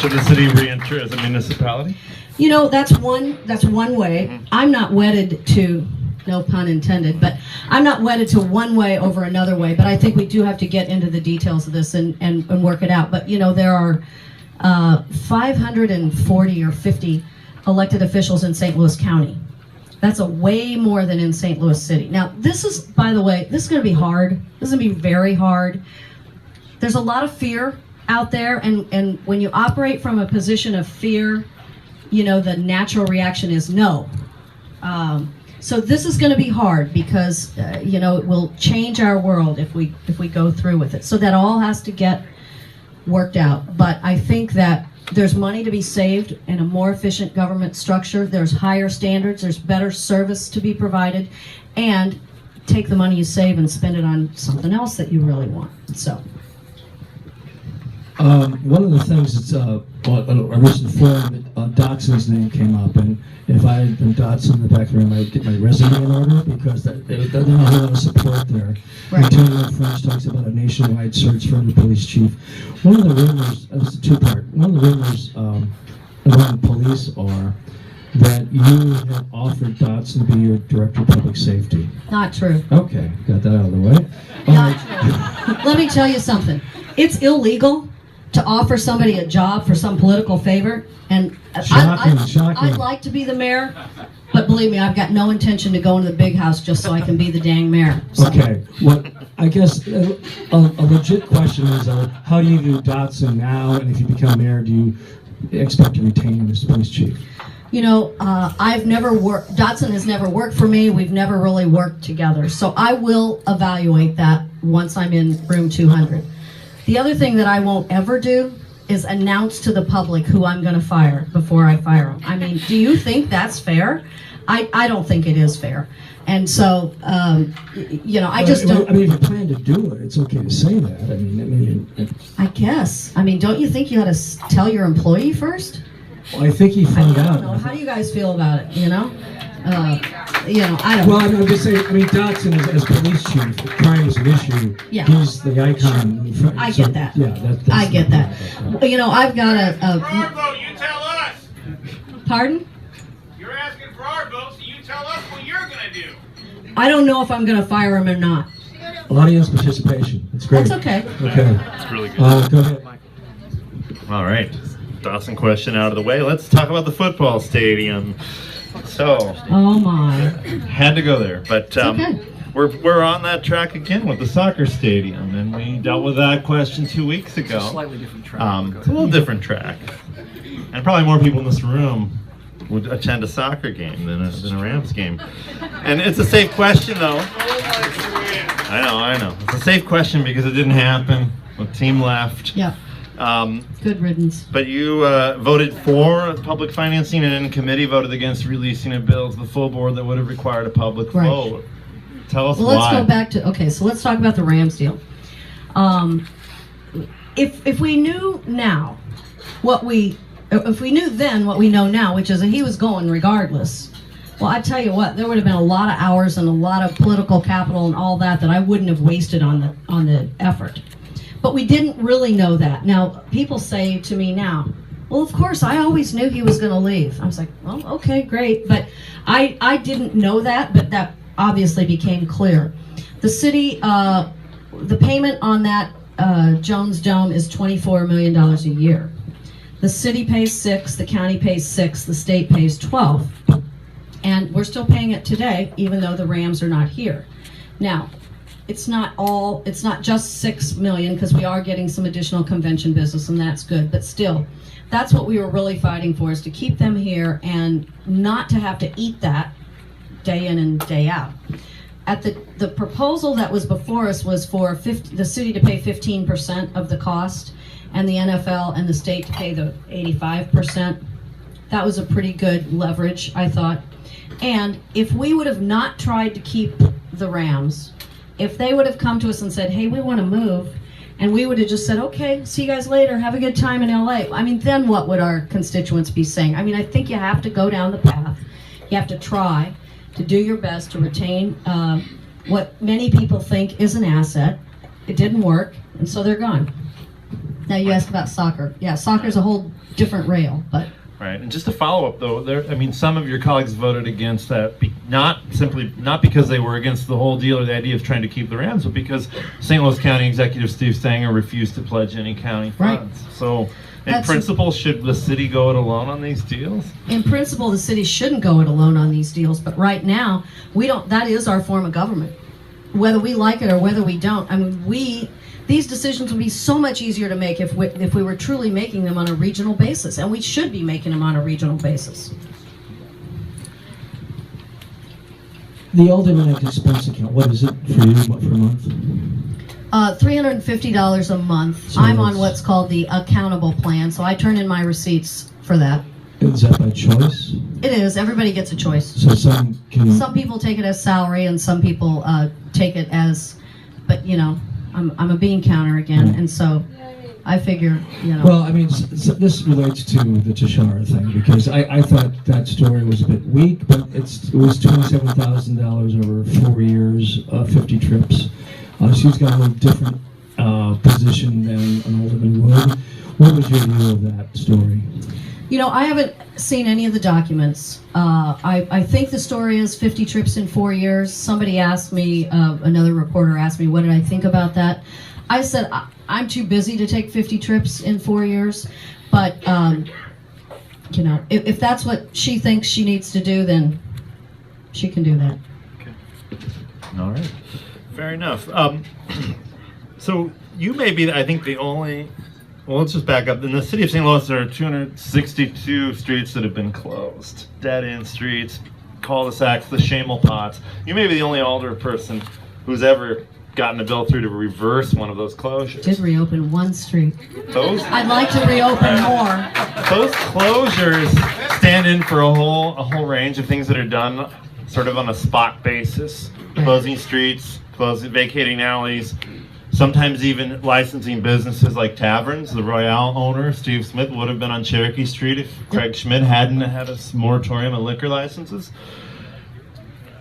Should the city re-enter as a municipality? That's one way. I'm not wedded to, no pun intended, but I'm not wedded to one way over another way. But I think we do have to get into the details of this and work it out. But there are 540 or 50 elected officials in St. Louis County. That's a way more than in St. Louis City. Now, this is, by the way, this is going to be hard. This is going to be very hard. There's a lot of fear out there, and when you operate from a position of fear, the natural reaction is no. So this is going to be hard because it will change our world if we go through with it. So that all has to get worked out. But I think that there's money to be saved in a more efficient government structure. There's higher standards. There's better service to be provided, and take the money you save and spend it on something else that you really want. So. One of the things that's a recent forum, Dotson's name came up, and if I had been Dotson in the back of the room, I'd get my resume in order because there's not a whole lot of support there. Right. Antonio French talks about a nationwide search for a new police chief. One of the rumors, it's a two-part, one of the rumors around the police are that you have offered Dotson to be your director of public safety. Not true. Okay, got that out of the way. Not true. Let me tell you something. It's illegal to offer somebody a job for some political favor, and shocking. I'd like to be the mayor, but believe me, I've got no intention to go into the big house just so I can be the dang mayor. So. Okay, well, I guess a legit question is, how do you view Dotson now, and if you become mayor, do you expect to retain him as police chief? I've never worked, Dotson has never worked for me, we've never really worked together, so I will evaluate that once I'm in room 200. The other thing that I won't ever do is announce to the public who I'm going to fire before I fire them. I mean, do you think that's fair? I don't think it is fair. And so, I just don't... I mean, if you plan to do it, it's okay to say that. I guess. I mean, don't you think you ought to tell your employee first? Well, I think he found out. I don't know. How do you guys feel about it, I don't Well, I'm just saying, I mean, Dotson as police chief, crime is an issue. Yeah. He's the icon. I get that. Yeah, that's I get that. I've got For our vote, you tell us. Pardon? You're asking for our vote, so you tell us what you're gonna do. I don't know if I'm going to fire him or not. Audience participation. It's great. That's okay. Okay. It's really good. Go ahead. All right, Dawson question out of the way. Let's talk about the football stadium. So, Oh my. had to go there, but okay. we're on that track again with the soccer stadium, and we dealt with that question 2 weeks ago. Slightly different track. It's a little different track, and probably more people in this room would attend a soccer game than a Rams game. And it's a safe question, though. I know. It's a safe question because it didn't happen. The team left. Yeah. Good riddance. But you voted for public financing, and in committee voted against releasing a bill to the full board that would have required a public Right. vote. Tell us Well, why. let's go back to, okay, so let's talk about the Rams deal. If we knew now if we knew then what we know now, which is that he was going regardless, well, I tell you what, there would have been a lot of hours and a lot of political capital and all that I wouldn't have wasted on the effort. But we didn't really know that. Now, people say to me now, well, of course, I always knew he was going to leave. I was like, well, okay, great. But I didn't know that, but that obviously became clear. The city, the payment on that Jones Dome is $24 million a year. The city pays $6 million, the county pays $6 million, the state pays $12 million. And we're still paying it today, even though the Rams are not here. Now, it's not just $6 million, because we are getting some additional convention business, and that's good. But still, that's what we were really fighting for, is to keep them here and not to have to eat that day in and day out. At the proposal that was before us was for the city to pay 15% of the cost, and the NFL and the state to pay the 85%. That was a pretty good leverage, I thought. And if we would have not tried to keep the Rams, if they would have come to us and said, hey, we want to move, and we would have just said, okay, see you guys later, have a good time in LA. I mean, then what would our constituents be saying? I mean, I think you have to go down the path. You have to try to do your best to retain what many people think is an asset. It didn't work, and so they're gone. Now you asked about soccer. Yeah, soccer's a whole different rail, but... Right, and just to follow up though, some of your colleagues voted against that, not because they were against the whole deal or the idea of trying to keep the Rams, but because St. Louis County Executive Steve Stanger refused to pledge any county funds. Right. So, in principle, should the city go it alone on these deals? In principle, the city shouldn't go it alone on these deals, but right now, we don't. That is our form of government, whether we like it or whether we don't. I mean, these decisions would be so much easier to make if we were truly making them on a regional basis, and we should be making them on a regional basis. The aldermanic expense account, what is it for you per month? $350 a month. So I'm on what's called the accountable plan, so I turn in my receipts for that. Is that by choice? It is. Everybody gets a choice. So some people take it as salary, and some people take it as, but I'm a bean counter again, and so I figure, Well, I mean, this relates to the Tashara thing, because I thought that story was a bit weak, but it was $27,000 over 4 years, 50 trips. She's got a little different position than an Alderman would. What was your view of that story? I haven't seen any of the documents. I think the story is 50 trips in 4 years. Somebody asked me, another reporter asked me, what did I think about that? I said, I'm too busy to take 50 trips in 4 years. But, if that's what she thinks she needs to do, then she can do that. Okay. All right. Fair enough. So you may be, I think, the only... Well, let's just back up. In the city of St. Louis, there are 262 streets that have been closed. Dead-end streets, cul-de-sacs, the Shamel pots. You may be the only alder person who's ever gotten a bill through to reverse one of those closures. Did reopen one street. I'd like to reopen more. Those closures stand in for a whole range of things that are done sort of on a spot basis. Closing streets, vacating alleys, sometimes even licensing businesses like taverns. The Royale owner, Steve Smith, would have been on Cherokee Street if Craig Schmidt hadn't had a moratorium on liquor licenses.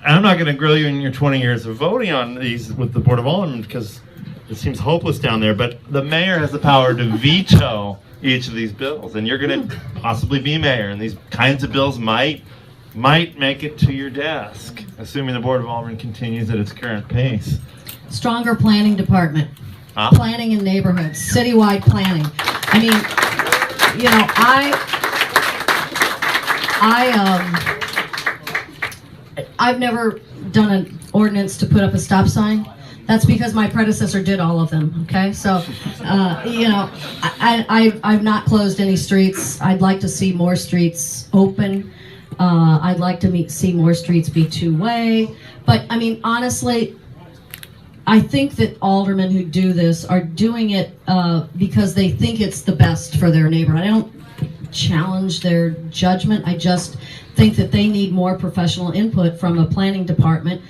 I'm not going to grill you in your 20 years of voting on these with the Board of Aldermen because it seems hopeless down there, but the mayor has the power to veto each of these bills, and you're going to possibly be mayor, and these kinds of bills might make it to your desk, assuming the Board of Aldermen continues at its current pace. Stronger planning department. Planning in neighborhoods, citywide planning. I mean, you know, I've never done an ordinance to put up a stop sign. That's because my predecessor did all of them, okay? So, you know, I've not closed any streets. I'd like to see more streets open. I'd like to see more streets be two-way. But, I mean, honestly, I think that aldermen who do this are doing it because they think it's the best for their neighborhood. I don't challenge their judgment. I just think that they need more professional input from a planning department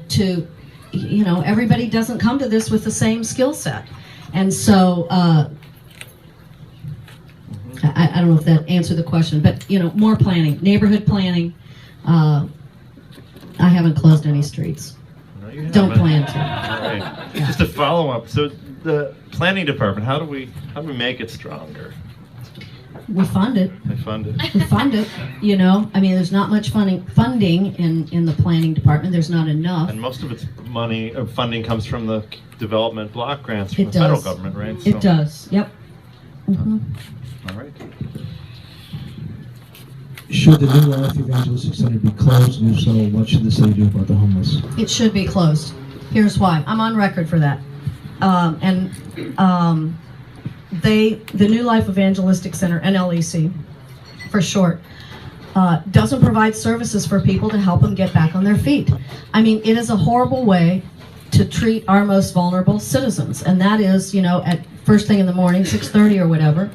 to, you know, everybody doesn't come to this with the same skill set. And so, I don't know if that answered the question, but, you know, more planning, neighborhood planning. I haven't closed any streets. Don't plan to. All right. Yeah. Just a follow-up. So the planning department, how do we make it stronger? We fund it. They fund it. We fund it. You know, I mean, there's not much funding in the planning department. There's not enough. And most of its funding comes from the development block grants from the federal government, right? So. It does. Yep. Mm-hmm. All right. Should the New Life Evangelistic Center be closed, and if so, what should the city do about the homeless? It should be closed. Here's why. I'm on record for that. The New Life Evangelistic Center, NLEC, for short, doesn't provide services for people to help them get back on their feet. I mean, it is a horrible way to treat our most vulnerable citizens, and that is, you know, at first thing in the morning, 6:30 or whatever,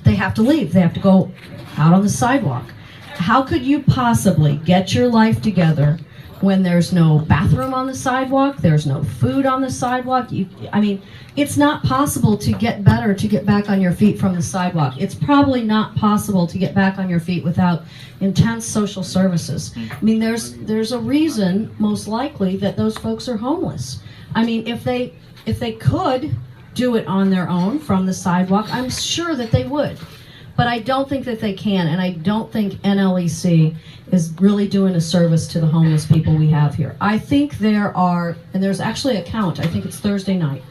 they have to leave. They have to go out on the sidewalk. How could you possibly get your life together when there's no bathroom on the sidewalk, there's no food on the sidewalk? I mean, it's not possible to get better, to get back on your feet from the sidewalk. It's probably not possible to get back on your feet without intense social services. I mean, there's a reason, most likely, that those folks are homeless. I mean, if they could do it on their own from the sidewalk, I'm sure that they would. But I don't think that they can, and I don't think NLEC is really doing a service to the homeless people we have here. I think there are, and there's actually a count, I think it's Thursday night.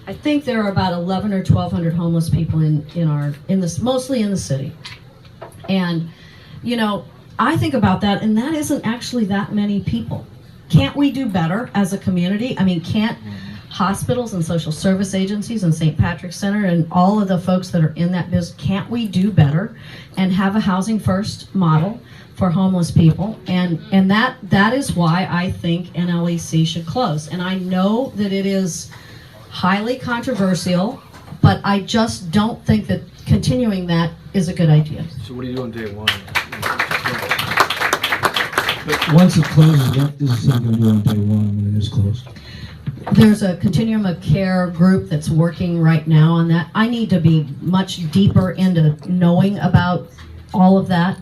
I think there are about 11 or 1,200 homeless people mostly in the city. And, you know, I think about that, and that isn't actually that many people. Can't we do better as a community? I mean, can't hospitals and social service agencies and St. Patrick's Center and all of the folks that are in that business, can't we do better and have a housing first model for homeless people? And that is why I think NLEC should close. And I know that it is highly controversial, but I just don't think that continuing that is a good idea. So what are you doing day one? Once it closes, what is the city going to do on day one when it is closed? There's a continuum of care group that's working right now on that. I need to be much deeper into knowing about all of that.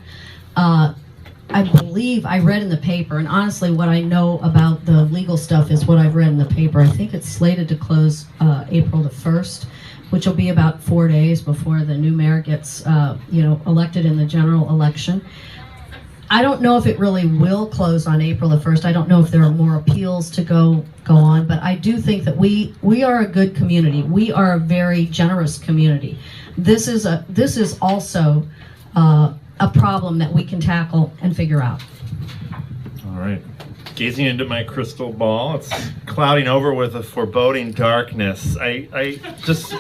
I believe I read in the paper, and honestly what I know about the legal stuff is what I've read in the paper. I think it's slated to close April the 1st, which will be about 4 days before the new mayor gets elected in the general election. I don't know if it really will close on April the 1st. I don't know if there are more appeals to go on, but I do think that we are a good community. We are a very generous community. This is also a problem that we can tackle and figure out. All right. Gazing into my crystal ball, it's clouding over with a foreboding darkness. I just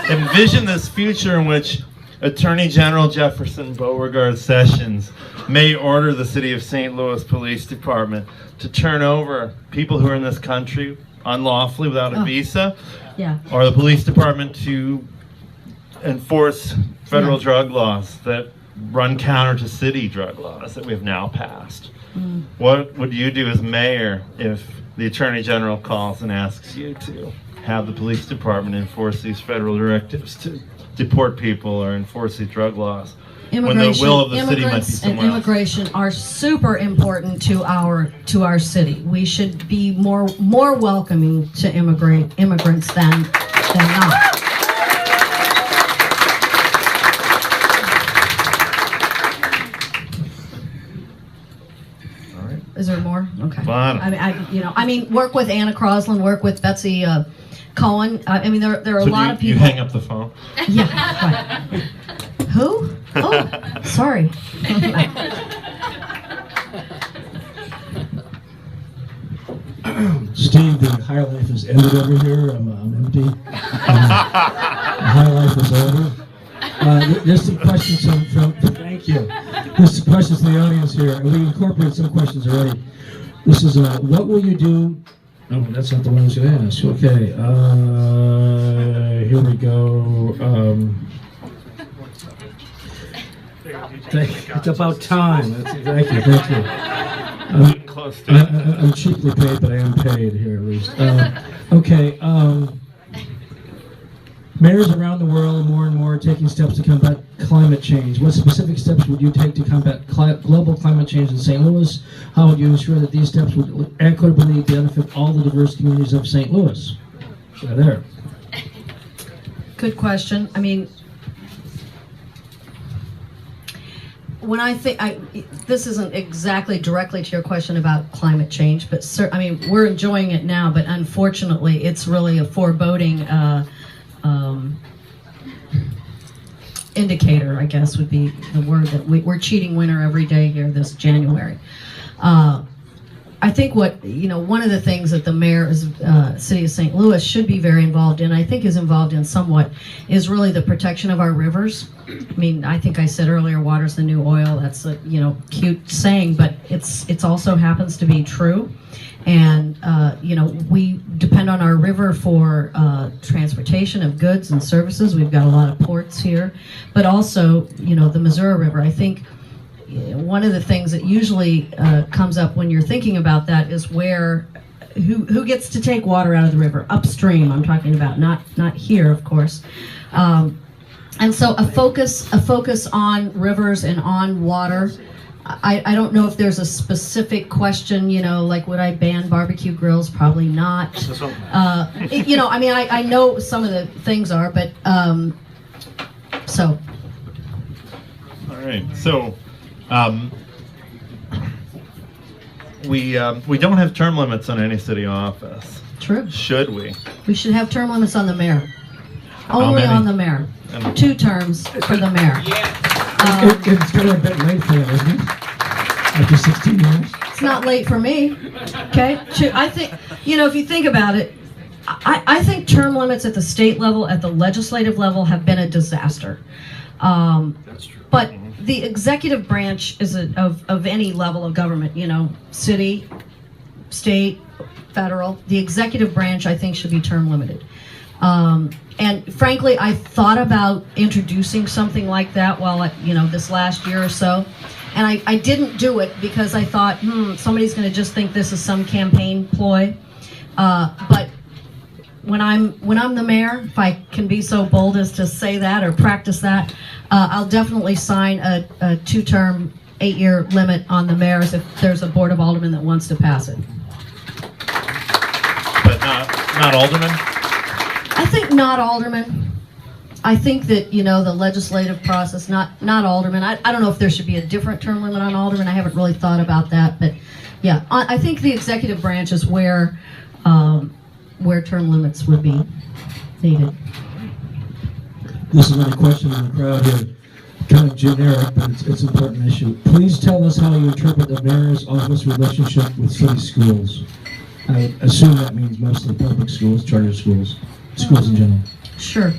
envision this future in which Attorney General Jefferson Beauregard Sessions may order the City of St. Louis Police Department to turn over people who are in this country unlawfully without a visa, or the police department to enforce federal drug laws that run counter to city drug laws that we have now passed. What would you do as mayor if the Attorney General calls and asks you to have the police department enforce these federal directives to deport people or enforce these drug laws? Immigration, will of the city might be immigrants and somewhere else. immigration are super important to our city. We should be more welcoming to immigrants than not. Is there more? Okay. Fine. I mean, work with Anna Crosland, work with Betsy Cohen. I mean, there are a lot of people. You hang up the phone. Yeah. Right. Who? Oh, sorry. Steve, the high life has ended over here. I'm empty. The high life is over. There's some questions from thank you. There's some questions from the audience here. We incorporated some questions already. This is what will you do? Oh, that's not the one I was going to ask. Okay. Here we go. It's about time. Thank you. I'm cheaply paid, but I am paid here at least. Okay. Mayors around the world more and more are taking steps to combat climate change. What specific steps would you take to combat global climate change in St. Louis? How would you ensure that these steps would equitably benefit all the diverse communities of St. Louis? There. Good question. I mean, when I think, this isn't exactly directly to your question about climate change, but I mean, we're enjoying it now, but unfortunately, it's really a foreboding indicator, I guess would be the word, that we're cheating winter every day here this January. I think one of the things that the mayor of City of St. Louis should be very involved in, I think is involved in somewhat, is really the protection of our rivers. I mean, I think I said earlier, water's the new oil. That's a cute saying, but it's also happens to be true. And we depend on our river for transportation of goods and services. We've got a lot of ports here, but also the Missouri River. I think one of the things that usually comes up when you're thinking about that is who gets to take water out of the river upstream. I'm talking about not here, of course. And so a focus on rivers and on water. I don't know if there's a specific question, like would I ban barbecue grills? Probably not. I know some of the things are, but so. All right, so we don't have term limits on any city office. True. Should we? We should have term limits on the mayor. How Only many? on the mayor. 2 terms for the mayor. It's getting a bit late for that, isn't it? After 16 years? It's not late for me. Okay? I think, if you think about it, I think term limits at the state level, at the legislative level, have been a disaster. That's true. But the executive branch is of any level of government, city, state, federal. The executive branch, I think, should be term limited. And frankly, I thought about introducing something like that while, this last year or so. And I didn't do it because I thought, somebody's going to just think this is some campaign ploy. But when I'm the mayor, if I can be so bold as to say that or practice that, I'll definitely sign a 2-term, 8-year limit on the mayors if there's a board of aldermen that wants to pass it. But not aldermen? I think not aldermen. I think that, the legislative process, not aldermen. I don't know if there should be a different term limit on aldermen. I haven't really thought about that. But yeah, I think the executive branch is where term limits would be needed. This is not a question in the crowd here. Kind of generic, but it's an important issue. Please tell us how you interpret the mayor's office relationship with city schools. I assume that means mostly public schools, charter schools, schools in general. Sure.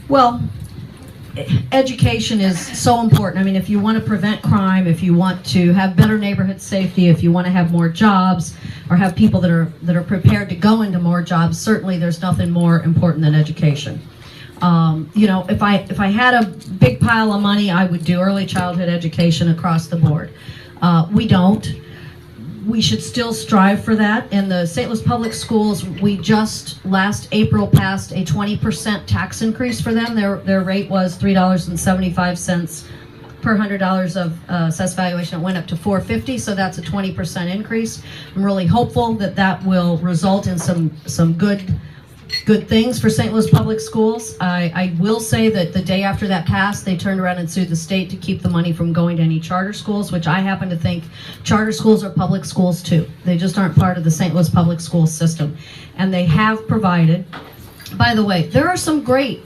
Well, education is so important. I mean, if you want to prevent crime, if you want to have better neighborhood safety, if you want to have more jobs or have people that are prepared to go into more jobs, certainly there's nothing more important than education. If I had a big pile of money, I would do early childhood education across the board. We don't. we should still strive for that. In the St. Louis Public Schools, we just last April passed a 20% tax increase for them. Their rate was $3.75 per $100 of assessed valuation. It went up to $4.50, so that's a 20% increase. I'm really hopeful that that will result in some good things for St. Louis Public Schools. I will say that the day after that passed, they turned around and sued the state to keep the money from going to any charter schools, which I happen to think charter schools are public schools too. They just aren't part of the St. Louis Public School system. And they have provided, by the way, there are some great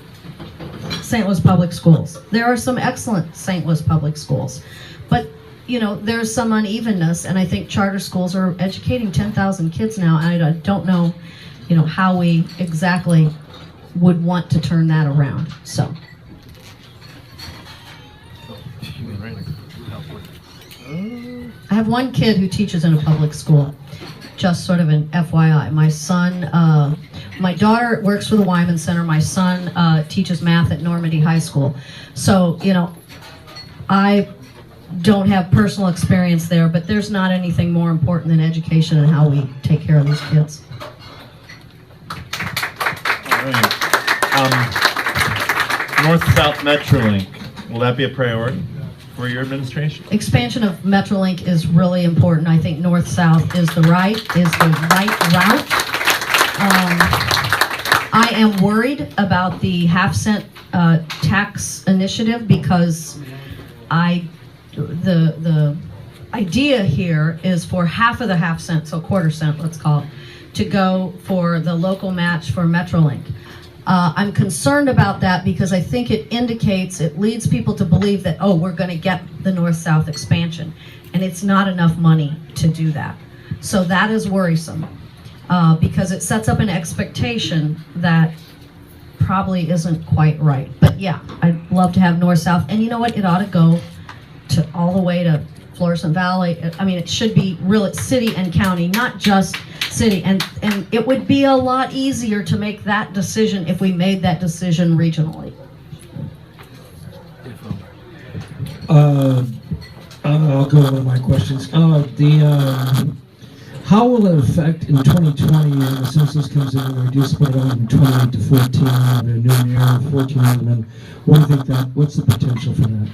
St. Louis Public Schools. There are some excellent St. Louis Public Schools. But, you know, there's some unevenness, and I think charter schools are educating 10,000 kids now. I don't know, you know, how we exactly would want to turn that around. So. I have one kid who teaches in a public school. Just sort of an FYI. My son, my daughter works for the Wyman Center. My son teaches math at Normandy High School. So, you know, I don't have personal experience there, but there's not anything more important than education and how we take care of these kids. All right. North-South Metrolink, will that be a priority for your administration? Expansion of Metrolink is really important. I think north-south is the right route. I am worried about the half-cent tax initiative because the idea here is for half of the half cent, so quarter cent, let's call it, to go for the local match for Metrolink. I'm concerned about that because I think it leads people to believe that, oh, we're going to get the north-south expansion, and it's not enough money to do that. So that is worrisome because it sets up an expectation that probably isn't quite right. But yeah, I'd love to have north-south, and you know what? It ought to go to all the way to Florissant Valley. I mean, it should be really city and county, not just city, and it would be a lot easier to make that decision if we made that decision regionally. I'll go with my questions. How will it affect in 2020 when the census comes in and reduce Ward Alderman 28 to 14, and a new mayor of 14 aldermen? What do you think what's the potential for that?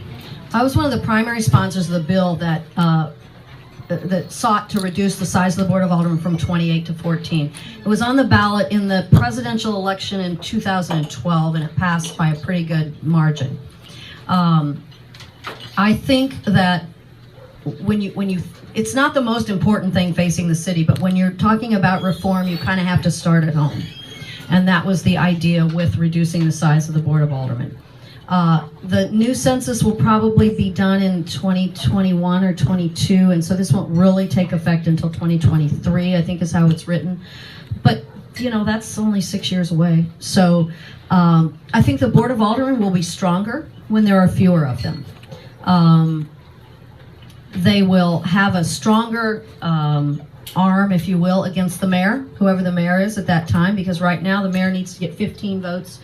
I was one of the primary sponsors of the bill that sought to reduce the size of the Board of Aldermen from 28 to 14. It was on the ballot in the presidential election in 2012, and it passed by a pretty good margin. I think that when you, it's not the most important thing facing the city, but when you're talking about reform, you kind of have to start at home. And that was the idea with reducing the size of the Board of Aldermen. The new census will probably be done in 2021 or 22, and so this won't really take effect until 2023, I think is how it's written. But, you know, that's only 6 years away. So I think the Board of Aldermen will be stronger when there are fewer of them. They will have a stronger arm, if you will, against the mayor, whoever the mayor is at that time, because right now the mayor needs to get 15 votes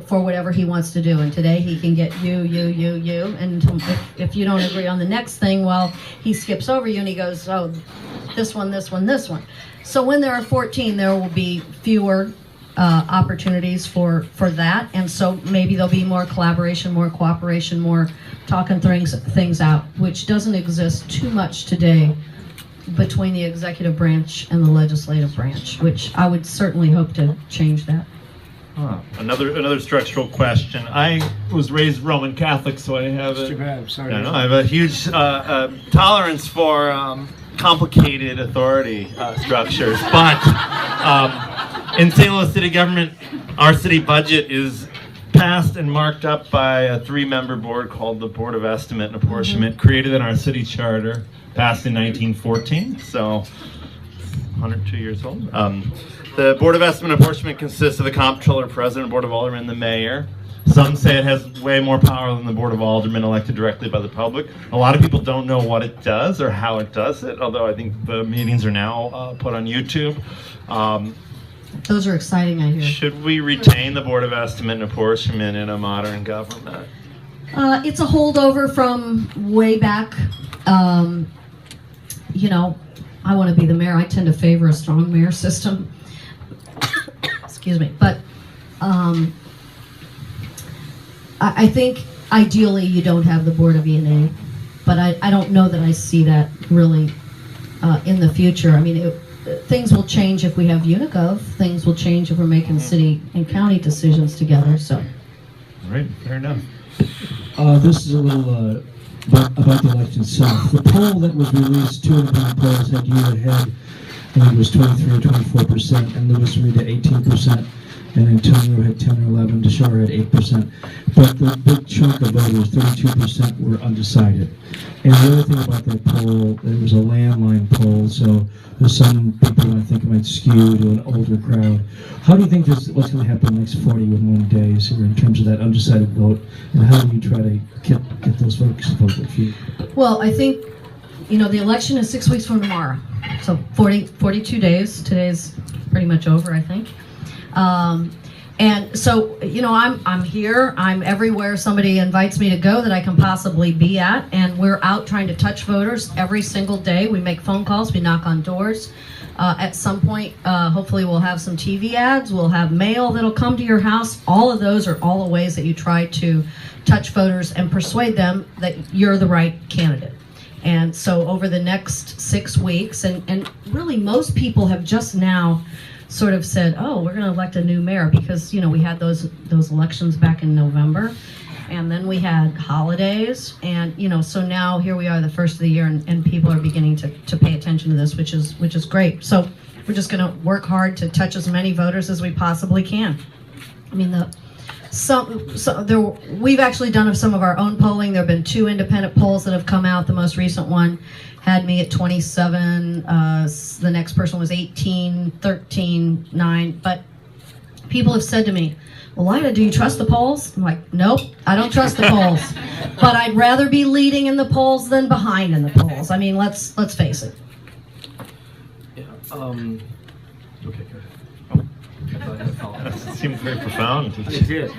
for whatever he wants to do, and today he can get you, and if you don't agree on the next thing, well, he skips over you and he goes, oh, this one. So when there are 14, there will be fewer opportunities for that, and so maybe there'll be more collaboration, more cooperation, more talking things out, which doesn't exist too much today between the executive branch and the legislative branch, which I would certainly hope to change that. Another structural question. I was raised Roman Catholic, so I have Too bad. Sorry. I have a huge tolerance for complicated authority structures. But in St. Louis city government, our city budget is passed and marked up by a 3-member board called the Board of Estimate and Apportionment, created in our city charter, passed in 1914, so 102 years old. The Board of Estimate and Apportionment consists of the Comptroller, President, Board of Aldermen, and the Mayor. Some say it has way more power than the Board of Aldermen elected directly by the public. A lot of people don't know what it does or how it does it, although I think the meetings are now put on YouTube. Those are exciting, I hear. Should we retain the Board of Estimate and Apportionment in a modern government? It's a holdover from way back. You know, I want to be the mayor. I tend to favor a strong mayor system. Excuse me. But I think ideally you don't have the Board of E&A, but I don't know that I see that really in the future. I mean, things will change if we have Unicov. Things will change if we're making city and county decisions together. So, All right, fair enough. This is a little about the election itself. The poll that was released, 2 independent polls, had you ahead. I think it was 23 or 24%, and Louis Reed at 18%, and Antonio had 10 or 11, DeShore had 8%. But the big chunk of voters, 32%, were undecided. And the other thing about that poll, it was a landline poll, so there's some people I think might skew to an older crowd. How do you think what's going to happen in the next 41 days in terms of that undecided vote, and how do you try to get those folks to vote with you? well, I think, the election is 6 weeks from tomorrow. So 42 days. Today's pretty much over, I think. And so, I'm here. I'm everywhere somebody invites me to go that I can possibly be at. And we're out trying to touch voters every single day. We make phone calls. We knock on doors. At some point, hopefully we'll have some TV ads. We'll have mail that'll come to your house. All of those are all the ways that you try to touch voters and persuade them that you're the right candidate. And so over the next 6 weeks, and really most people have just now sort of said, oh, we're going to elect a new mayor, because we had those elections back in November, and then we had holidays, and so now here we are, the first of the year, and people are beginning to pay attention to this, which is great. So we're just going to work hard to touch as many voters as we possibly can. I mean, we've actually done some of our own polling. There have been 2 independent polls that have come out. The most recent one had me at 27. The next person was 18, 13, 9. But people have said to me, well, Lyda, do you trust the polls? I'm like, nope, I don't trust the polls. But I'd rather be leading in the polls than behind in the polls. I mean, let's face it. Yeah, okay, go ahead. I thought I had a follow-up. That seemed very profound. It did.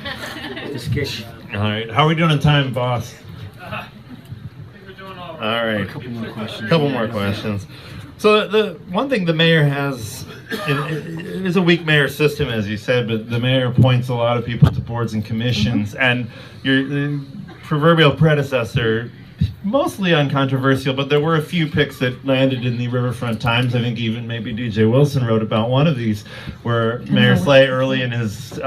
Just kidding. All right, how are we doing on time, boss? All right. A couple more questions. Couple more questions. So the one thing the mayor has, it is a weak mayor system, as you said, but the mayor appoints a lot of people to boards and commissions, and your proverbial predecessor, mostly uncontroversial, but there were a few picks that landed in the Riverfront Times. I think even maybe DJ Wilson wrote about one of these, where Mayor Slay, early in his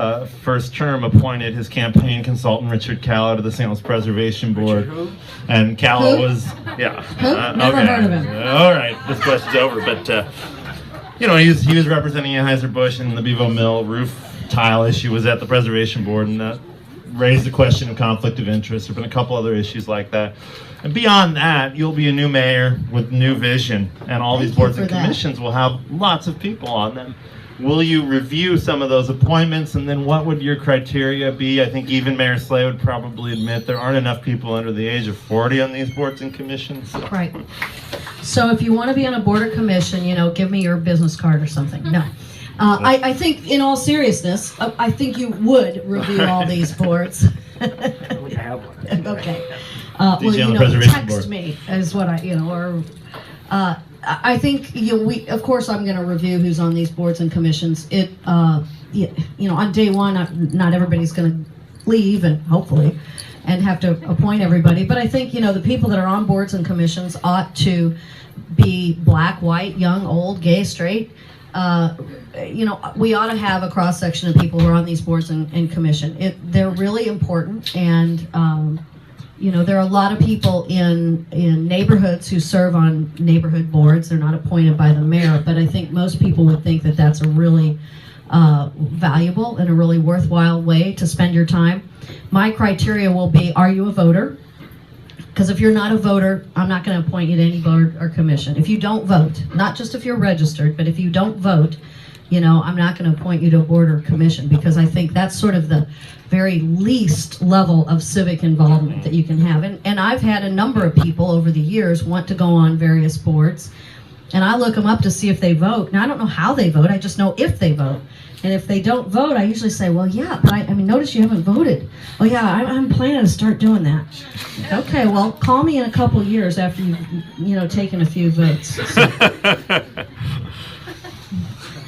first term, appointed his campaign consultant Richard Callow to the St. Louis Preservation Board. Richard who? And Callow Who? was, yeah. Never heard of him. All right, this question's over, but he was representing Anheuser-Busch, and the Bevo Mill roof tile issue was at the Preservation Board, and that raised the question of conflict of interest. There have been a couple other issues like that. And beyond that, you'll be a new mayor with new vision, and all these boards and commissions will have lots of people on them. Will you review some of those appointments, and then what would your criteria be? I think even Mayor Slay would probably admit there aren't enough people under the age of 40 on these boards and commissions. Right. So if you want to be on a board or commission, give me your business card or something. No. I think, in all seriousness, I think you would review all these boards. I have one. Okay. DJ on the Preservation text Board. me is what I think, of course I'm going to review who's on these boards and commissions. On day one, not everybody's going to leave, and hopefully, and have to appoint everybody. But I think, the people that are on boards and commissions ought to be black, white, young, old, gay, straight. We ought to have a cross-section of people who are on these boards and commission. They're really important, and there are a lot of people in neighborhoods who serve on neighborhood boards. They're not appointed by the mayor, but I think most people would think that that's a really valuable and a really worthwhile way to spend your time. My criteria will be, are you a voter? Because if you're not a voter, I'm not going to appoint you to any board or commission. If you don't vote, not just if you're registered, but if you don't vote, I'm not going to appoint you to a board or commission, because I think that's sort of the very least level of civic involvement that you can have. And I've had a number of people over the years want to go on various boards, And I look them up to see if they vote. Now, I don't know how they vote. I just know if they vote. And if they don't vote, I usually say, well, yeah, but I mean, notice you haven't voted. Oh, yeah, I'm planning to start doing that. Okay, well, call me in a couple years after you've, taken a few votes. So.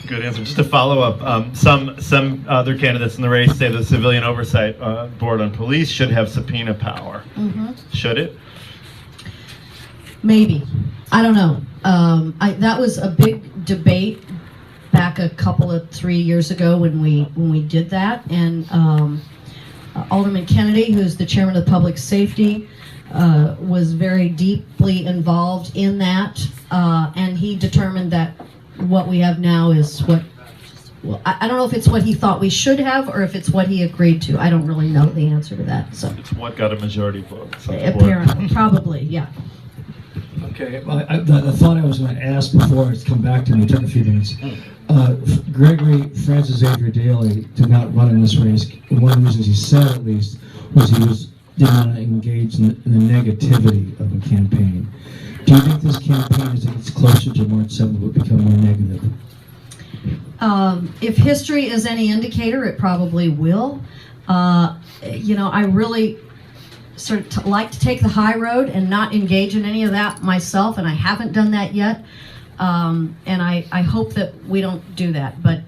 Good answer. Just to follow up, some other candidates in the race say the Civilian Oversight Board on Police should have subpoena power. Mm-hmm. Should it? Maybe. I don't know. That was a big debate back a couple of 3 years ago when we did that, and Alderman Kennedy, who's the chairman of public safety, was very deeply involved in that, and he determined that what we have now is what, well, I don't know if it's what he thought we should have or if it's what he agreed to. I don't really know the answer to that. So it's what got a majority vote. Apparently, probably, yeah. Okay, well, the thought I was going to ask before it's come back to me, it took a few minutes. Gregory Francis Xavier Daly did not run in this race. And one of the reasons he said, at least, was he did not engage in the negativity of a campaign. Do you think this campaign, as it gets closer to March 7th, will become more negative? If history is any indicator, it probably will. I really sort of like to take the high road and not engage in any of that myself, and I haven't done that yet. And I hope that we don't do that. But,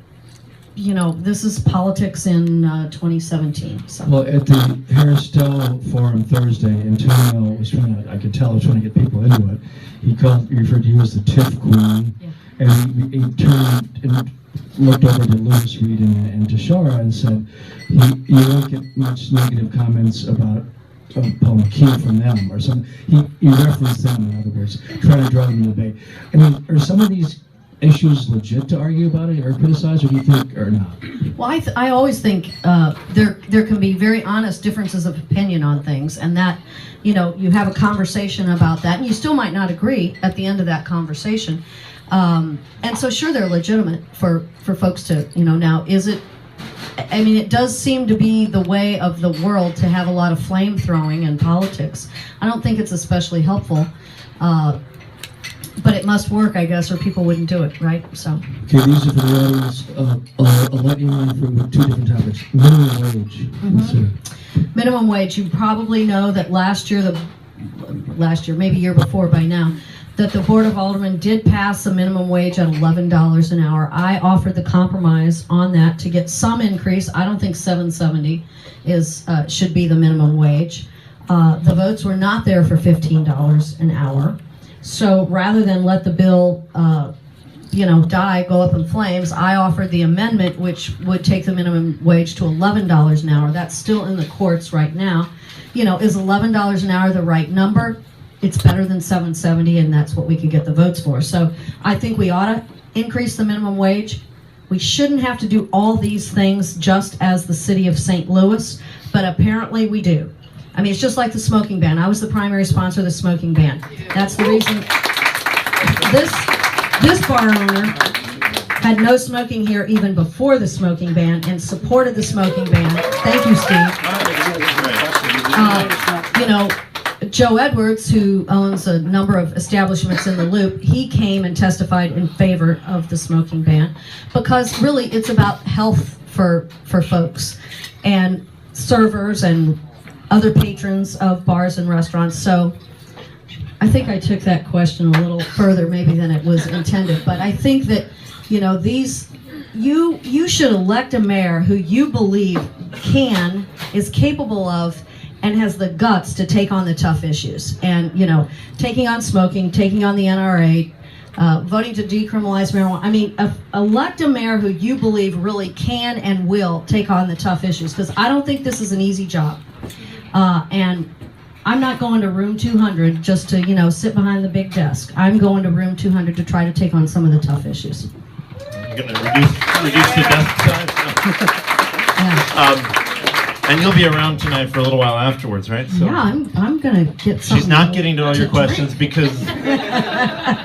this is politics in 2017. So. Well, at the Harris Stowe Forum Thursday, Antonio was I could tell, was trying to get people into it. He referred to you as the TIFF queen, yeah. And he turned and looked over to Lewis Reed and to Shara and said, you don't get much negative comments about Paul McKee from them or something. He referenced them, in other words, trying to draw them in the debate. I mean, are some of these issues legit to argue about it or criticize, or do you think, or not? Well, I always think there can be very honest differences of opinion on things, and that, you have a conversation about that, and you still might not agree at the end of that conversation. And so sure, they're legitimate for folks to, now is it, I mean, it does seem to be the way of the world to have a lot of flame throwing in politics. I don't think it's especially helpful, but it must work, I guess, or people wouldn't do it, right? So. Okay, these are for the audience. I'll let you on for two different topics. Minimum wage. Mm-hmm. Minimum wage. You probably know that last year, maybe year before by now, that the Board of Aldermen did pass a minimum wage at $11 an hour. I offered the compromise on that to get some increase. I don't think $7.70 should be the minimum wage. The votes were not there for $15 an hour. So rather than let the bill, die, go up in flames, I offered the amendment, which would take the minimum wage to $11 an hour. That's still in the courts right now. Is $11 an hour the right number? It's better than $7.70, and that's what we could get the votes for. So I think we ought to increase the minimum wage. We shouldn't have to do all these things just as the city of St. Louis, but apparently we do. I mean, it's just like the smoking ban. I was the primary sponsor of the smoking ban. That's the reason this bar owner had no smoking here even before the smoking ban and supported the smoking ban. Thank you, Steve. Joe Edwards, who owns a number of establishments in the Loop, he came and testified in favor of the smoking ban because really it's about health for folks and servers and other patrons of bars and restaurants. So I think I took that question a little further maybe than it was intended, but I think that you should elect a mayor who you believe is capable of and has the guts to take on the tough issues. And, taking on smoking, taking on the NRA, voting to decriminalize marijuana. I mean, elect a mayor who you believe really can and will take on the tough issues, because I don't think this is an easy job. And I'm not going to room 200 just to, sit behind the big desk. I'm going to room 200 to try to take on some of the tough issues. You're going to reduce the desk size? Yeah. And you'll be around tonight for a little while afterwards, right? So yeah, I'm going to get something. She's not getting to all your questions because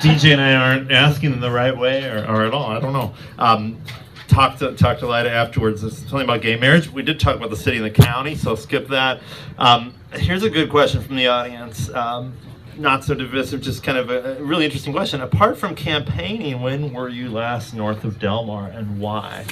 DJ and I aren't asking them the right way or at all. I don't know. Talk to Lyda afterwards. There's something about gay marriage. We did talk about the city and the county, so skip that. Here's a good question from the audience. not so divisive, just kind of a really interesting question. Apart from campaigning, when were you last north of Delmar and why?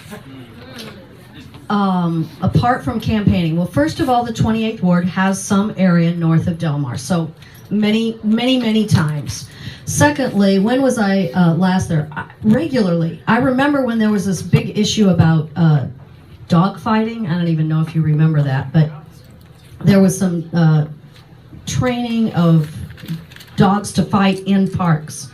Apart from campaigning, well, first of all, the 28th Ward has some area north of Delmar, so many times. Secondly, when was I last there? Regularly. I remember when there was this big issue about dog fighting. I don't even know if you remember that, but there was some training of dogs to fight in parks.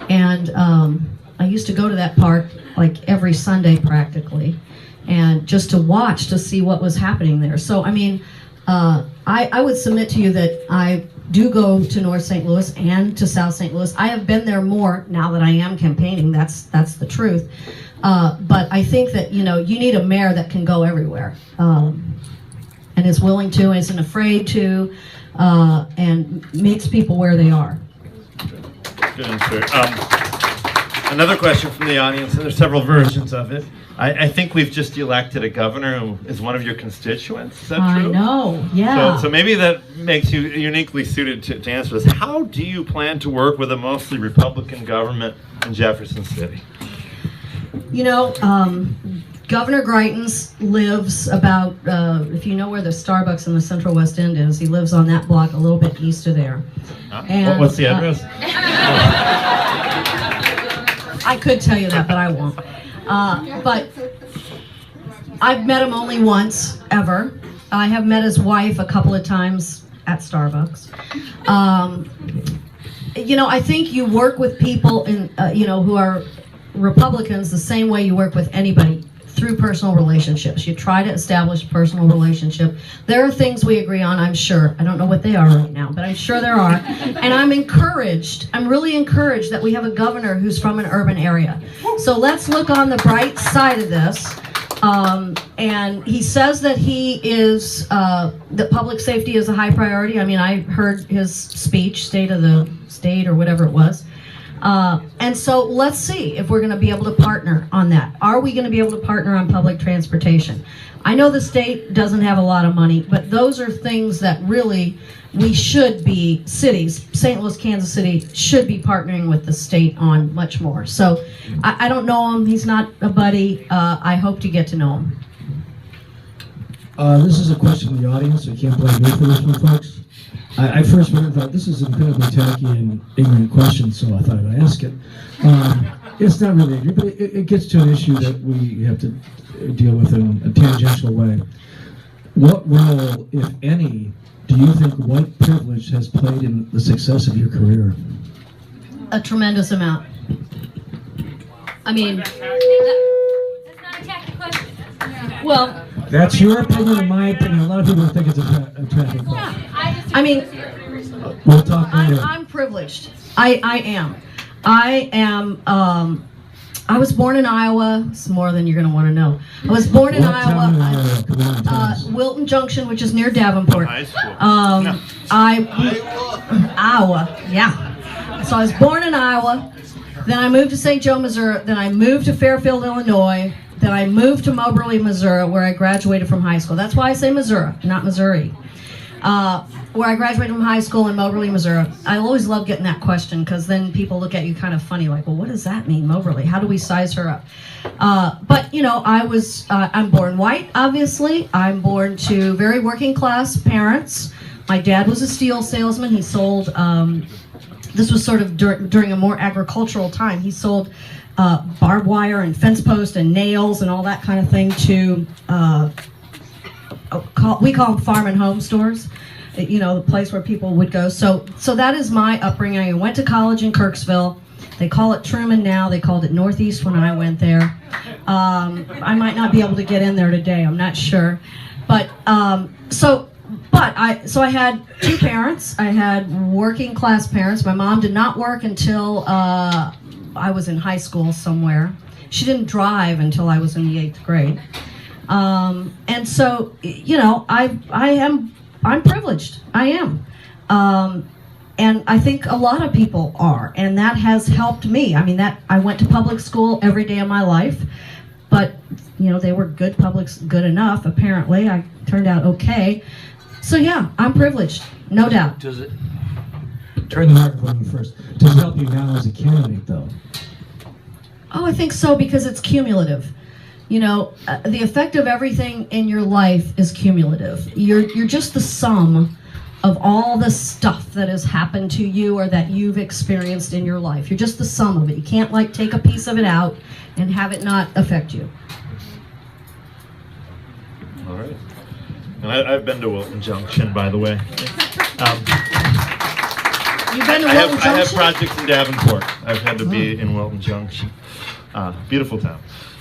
And I used to go to that park like every Sunday practically, and just to watch to see what was happening there. So, I mean, I would submit to you that I do go to North St. Louis and to South St. Louis. I have been there more now that I am campaigning. That's the truth. But I think that, you know, you need a mayor that can go everywhere, and is willing to, and isn't afraid to, and meets people where they are. Good answer. Another question from the audience, and there's several versions of it. I think we've just elected a governor who is one of your constituents. Is that true? I know, yeah. So maybe that makes you uniquely suited to answer this. How do you plan to work with a mostly Republican government in Jefferson City? You know, Governor Greitens lives about, if you know where the Starbucks in the Central West End is, he lives on that block a little bit east of there. And, what's the address? I could tell you that, but I won't. But I've met him only once, ever. I have met his wife a couple of times at Starbucks. You know, I think you work with people in, you know, who are Republicans the same way you work with anybody, through personal relationships. You try to establish a personal relationship. There are things we agree on, I'm sure. I don't know what they are right now, but I'm sure there are. And I'm encouraged, I'm really encouraged that we have a governor who's from an urban area. So let's look on the bright side of this. And he says that he is, that public safety is a high priority. I mean, I heard his speech, State of the State or whatever it was. And so let's see if we're going to be able to partner on that. Are we going to be able to partner on public transportation? I know the state doesn't have a lot of money, but those are things that really we should be, cities, St. Louis, Kansas City, should be partnering with the state on much more. So I don't know him. He's not a buddy. I hope to get to know him. This is a question from the audience. I can't blame me for this one, folks. I first read and thought, this is an incredibly tacky and ignorant question, so I thought I'd ask it. It's not really ignorant, but it gets to an issue that we have to deal with in a tangential way. What role, if any, do you think white privilege has played in the success of your career? A tremendous amount. I mean, That's not a tacky question. well, That's your opinion and my opinion. A lot of people think it's a traffic call. I mean, We'll talk later. I'm privileged. I am. I was born in Iowa. It's more than you're going to want to know. I was born in What town in Iowa? Come on, tell us. Wilton Junction, which is near Davenport. High school. Iowa, yeah. So I was born in Iowa. Then I moved to St. Joe, Missouri. Then I moved to Fairfield, Illinois. Then I moved to Moberly, Missouri, where I graduated from high school. That's why I say Missouri, not Missouri. Where I graduated from high school in Moberly, Missouri. I always love getting that question because then people look at you kind of funny, like, well, what does that mean, Moberly? How do we size her up? But, you know, I'm born white, obviously. I'm born to very working class parents. My dad was a steel salesman. He sold, this was sort of during a more agricultural time. He sold barbed wire and fence posts and nails and all that kind of thing to, we call them farm and home stores. You know, the place where people would go. So that is my upbringing. I went to college in Kirksville. They call it Truman now. They called it Northeast when I went there. I might not be able to get in there today. I'm not sure. But so I had two parents. I had working class parents. My mom did not work until I was in high school somewhere. She didn't drive until I was in the 8th grade. And so, you know, I'm privileged. I am. And I think a lot of people are, and that has helped me. I mean, I went to public school every day of my life, but, you know, they were good good enough, apparently. I turned out okay. So yeah, I'm privileged, no doubt. Does turn the microphone on you first. Does it help you now as a candidate, though? Oh, I think so, because it's cumulative. You know, the effect of everything in your life is cumulative. You're just the sum of all the stuff that has happened to you or that you've experienced in your life. You're just the sum of it. You can't like take a piece of it out and have it not affect you. All right. And I've been to Wilton Junction, by the way. You've been to I Wilton have Junction? projects in Davenport. I've had to be in Wilton Junction. Beautiful town.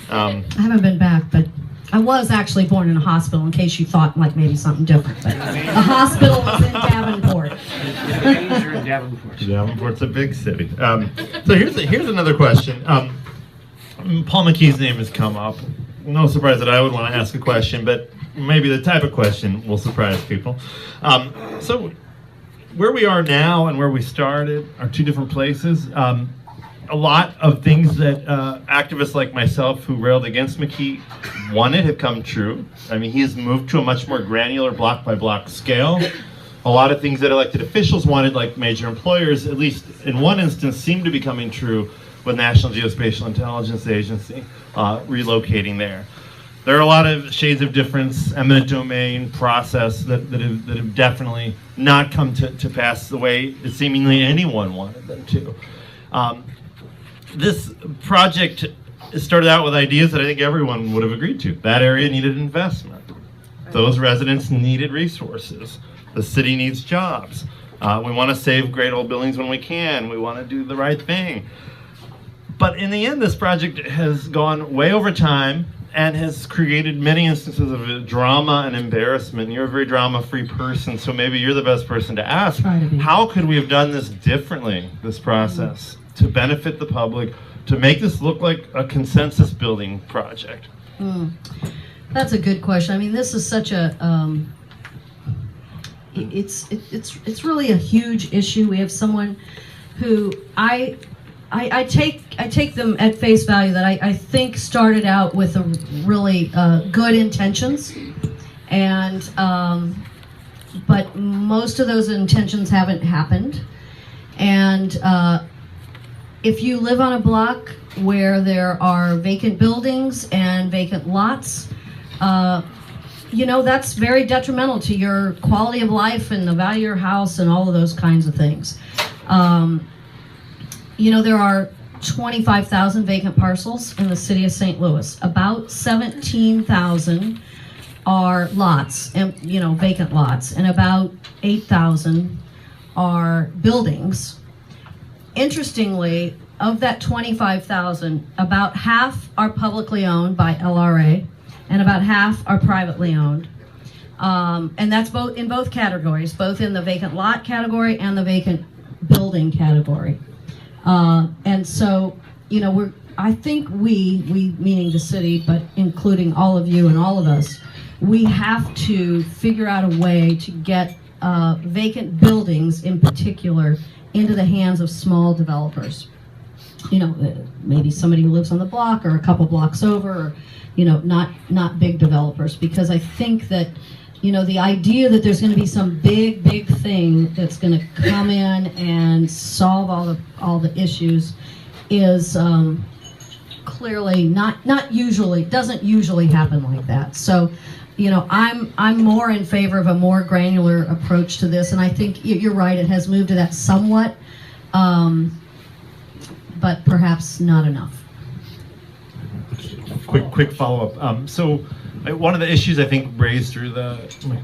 I haven't been back, but I was actually born in a hospital, in case you thought like maybe something different. But the hospital was in Davenport. Danger in Davenport. Davenport's a big city. So here's another question. Paul McKee's name has come up. No surprise that I would want to ask a question, but maybe the type of question will surprise people. So where we are now and where we started are two different places. A lot of things that activists like myself who railed against McKee wanted have come true. I mean, he's moved to a much more granular block-by-block scale. A lot of things that elected officials wanted, like major employers, at least in one instance, seem to be coming true with National Geospatial Intelligence Agency relocating there. There are a lot of shades of difference, eminent domain, process that have definitely not come to pass the way seemingly anyone wanted them to. This project started out with ideas that I think everyone would have agreed to. That area needed investment. Those residents needed resources. The city needs jobs. We want to save great old buildings when we can. We want to do the right thing. But in the end, this project has gone way over time and has created many instances of drama and embarrassment. You're a very drama-free person, so maybe you're the best person to ask. How could we have done this differently, this process, to benefit the public, to make this look like a consensus-building project? That's a good question. I mean, this is such a it's really a huge issue. We have someone who I take them at face value that I think started out with a really good intentions, and but most of those intentions haven't happened. And if you live on a block where there are vacant buildings and vacant lots, you know, that's very detrimental to your quality of life and the value of your house and all of those kinds of things. You know, there are 25,000 vacant parcels in the city of St. Louis. About 17,000 are lots, and you know, vacant lots, and about 8,000 are buildings. Interestingly, of that 25,000, about half are publicly owned by LRA, and about half are privately owned. And that's both in both categories, both in the vacant lot category and the vacant building category. And so, you know, I think we meaning the city, but including all of you and all of us, we have to figure out a way to get vacant buildings in particular into the hands of small developers. You know, maybe somebody who lives on the block or a couple blocks over, or, you know, not big developers, because I think that, you know, the idea that there's going to be some big thing that's going to come in and solve all the issues is clearly not usually, doesn't usually happen like that. So, you know, I'm more in favor of a more granular approach to this, and I think you're right, it has moved to that somewhat, but perhaps not enough. Quick follow-up. So one of the issues I think raised through the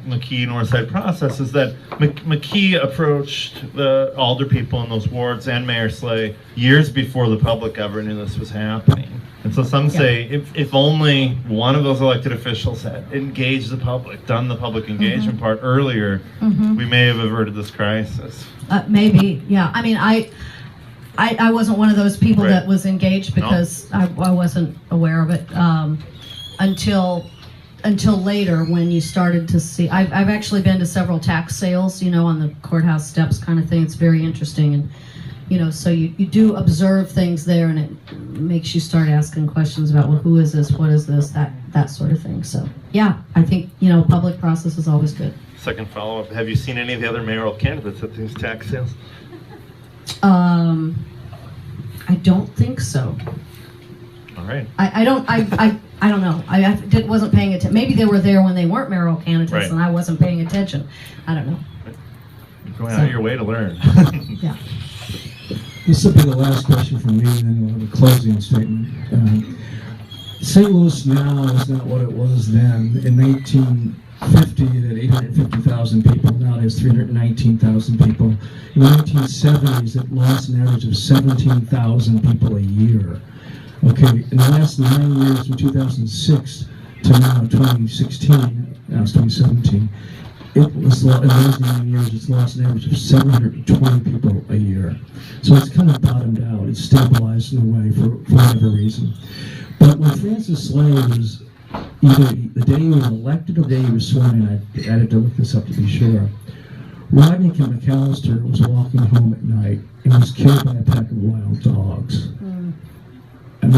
McKee Northside process is that McKee approached the alder people in those wards and Mayor Slay years before the public ever knew this was happening. And so some say if only one of those elected officials had engaged the public, done the public engagement part earlier, we may have averted this crisis. Maybe, yeah. I mean, I wasn't one of those people that was engaged because I wasn't aware of it until later, when you started to see. I've actually been to several tax sales, you know, on the courthouse steps kind of thing. It's very interesting, and you know, so you do observe things there, and it makes you start asking questions about, well, who is this, what is this, that sort of thing. So yeah, I think, you know, public process is always good. Second follow-up, have you seen any of the other mayoral candidates at these tax sales? I don't think so. All right. I don't know. I wasn't paying attention. Maybe they were there when they weren't mayoral candidates, Right. and I wasn't paying attention. I don't know. You're going out of your way to learn. Yeah. This will be the last question from me, and then we'll have a closing statement. St. Louis now is not what it was then. In 1950, it had 850,000 people. Now it has 319,000 people. In the 1970s, it lost an average of 17,000 people a year. Okay, in the last 9 years, from 2006 to now 2016, now it's 2017, it was in those 9 years, it's lost an average of 720 people a year. So it's kind of bottomed out. It's stabilized in a way for whatever reason. But when Francis Slay was either the day he was elected or the day he was sworn in, I had to look this up to be sure, Rodney McAllister was walking home at night and was killed by a pack of wild dogs. I mean,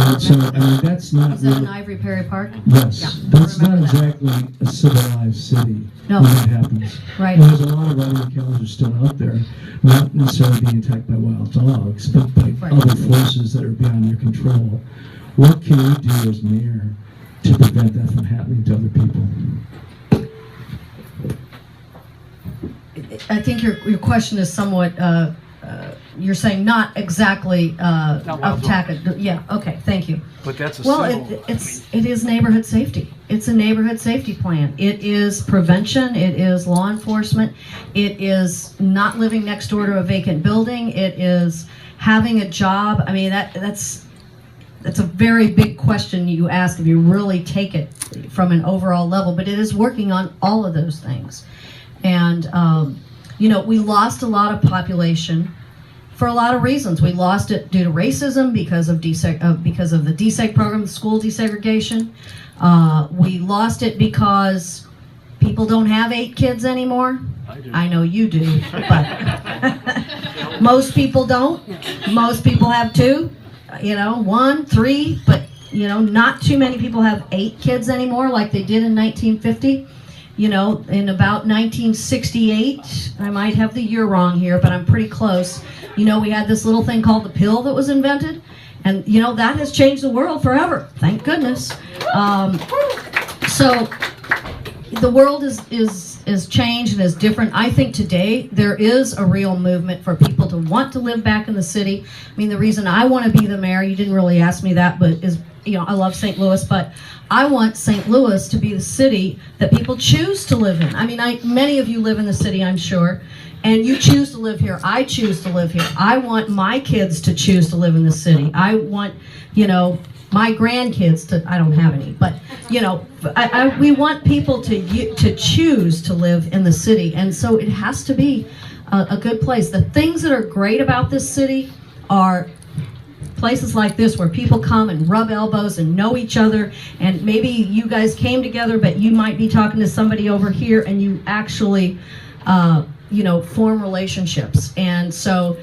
that's not Is that in really, Ivory Perry Park? yes, Yeah, that's I not remember that. exactly a civilized city No. when that happens. Right. And there's a lot of Rodney McAllisters still out there, not necessarily being attacked by wild dogs, but by Right. other forces that are beyond your control. What can you do as mayor to prevent that from happening to other people? I think your question is somewhat, you're saying not exactly attack it. Yeah, okay, thank you. But that's a Well, symbol. it is neighborhood safety. It's a neighborhood safety plan. It is prevention. It is law enforcement. It is not living next door to a vacant building. It is having a job. I mean, that's a very big question you ask if you really take it from an overall level. But it is working on all of those things. And we lost a lot of population for a lot of reasons. We lost it due to racism because of the deseg program, the school desegregation. We lost it because people don't have 8 kids anymore. I know you do, but most people don't. Most people have 2, 1, 3, but not too many people have 8 kids anymore like they did in 1950. In about 1968, I might have the year wrong here, but I'm pretty close. We had this little thing called the pill that was invented, and that has changed the world forever. Thank goodness. So the world is changed and is different. I think today there is a real movement for people to want to live back in the city. I mean, the reason I want to be the mayor, you didn't really ask me that, but is I love St. Louis, but I want St. Louis to be the city that people choose to live in. I mean, many of you live in the city, I'm sure, and you choose to live here. I choose to live here. I want my kids to choose to live in the city. I want, my grandkids to, I don't have any, but, we want people to choose to live in the city, and so it has to be a good place. The things that are great about this city are places like this where people come and rub elbows and know each other, and maybe you guys came together, but you might be talking to somebody over here and you actually form relationships. And so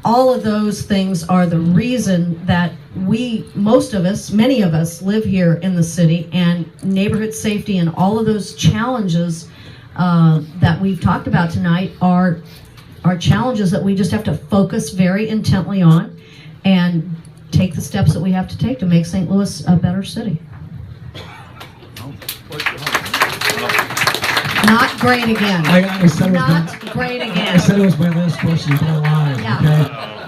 all of those things are the reason that many of us live here in the city, and neighborhood safety and all of those challenges that we've talked about tonight are challenges that we just have to focus very intently on and take the steps that we have to take to make St. Louis a better city. Not great again. I said it was Not great I again. said it was my last question, but alive, Yeah.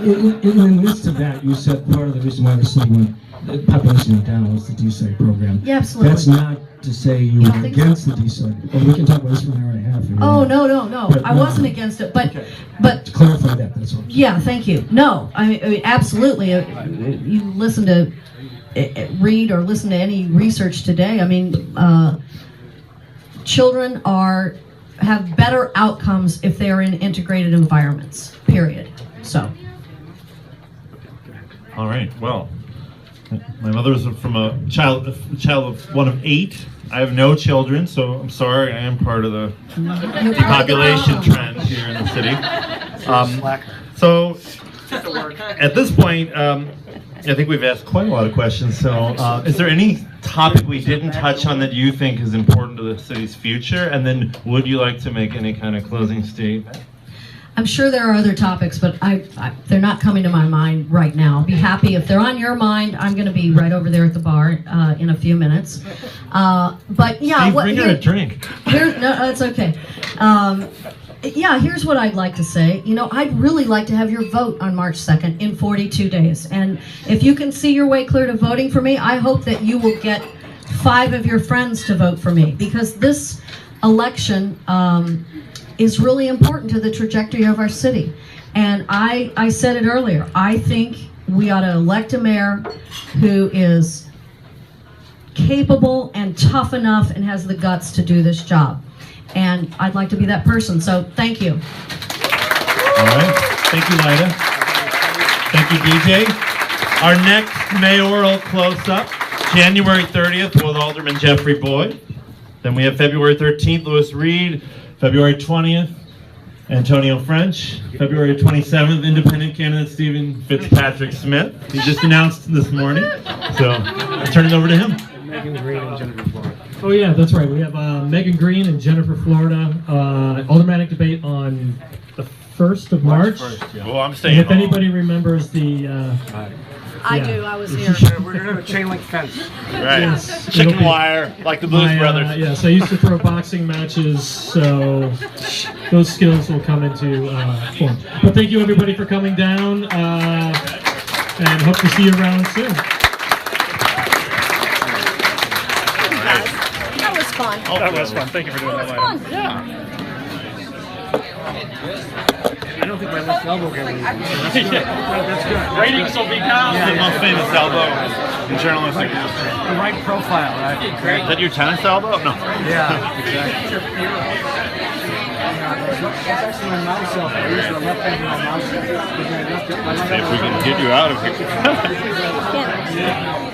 okay? In the midst of that, you said part of the reason why the city the population went down was the deseg program. Yeah, absolutely. That's not to say you don't were think against the deseg. Well, we can talk about this for an hour and a half. if you Oh, want. no. But I wasn't against it, but To clarify that, that's all. yeah, thank you. No, I mean absolutely. You listen to, read or listen to any research today. I mean, children have better outcomes if they are in integrated environments. Period. So. All right. Well, my mother was from a child of one of 8. I have no children, so I'm sorry. I am part of the depopulation trend here in the city. So at this point, I think we've asked quite a lot of questions. So is there any topic we didn't touch on that you think is important to the city's future? And then would you like to make any kind of closing statement? I'm sure there are other topics, but they're not coming to my mind right now. I'll be happy if they're on your mind. I'm going to be right over there at the bar in a few minutes. But yeah, Bring her a drink. No, it's okay. Yeah, here's what I'd like to say. You know, I'd really like to have your vote on March 2nd in 42 days. And if you can see your way clear to voting for me, I hope that you will get 5 of your friends to vote for me, because this election is really important to the trajectory of our city. And I said it earlier, I think we ought to elect a mayor who is capable and tough enough and has the guts to do this job. And I'd like to be that person, so thank you. All right. Thank you, Lyda. Thank you, DJ. Our next mayoral close-up, January 30th, with Alderman Jeffrey Boyd. Then we have February 13th, Lewis Reed. February 20th, Antonio French. February 27th, independent candidate Stephen Fitzpatrick Smith. He just announced this morning, so I'll turn it over to him. Megan Green and Jennifer Florida. Oh yeah, that's right. We have Megan Green and Jennifer Florida. Aldermanic debate on the 1st of March. Well, I'm staying if anybody remembers the... I do, I was here. We're going to have a chain link fence. Right. Yes, Chicken wire, like the Blues Brothers. Yes, I used to throw boxing matches, so those skills will come into form. But thank you everybody for coming down, and hope to see you around soon. That was fun. Oh, That was fun. Thank you for doing that, Lyda. Yeah. I don't think my left elbow got leave. That's good. That's good. Ratings will be down. The most famous elbow in journalistic. The right profile, right? Is that your tennis elbow? No. Yeah, exactly. That's actually my mouse elbow. I use the left hand for my mouse elbow. See if we can get you out of here. Yeah.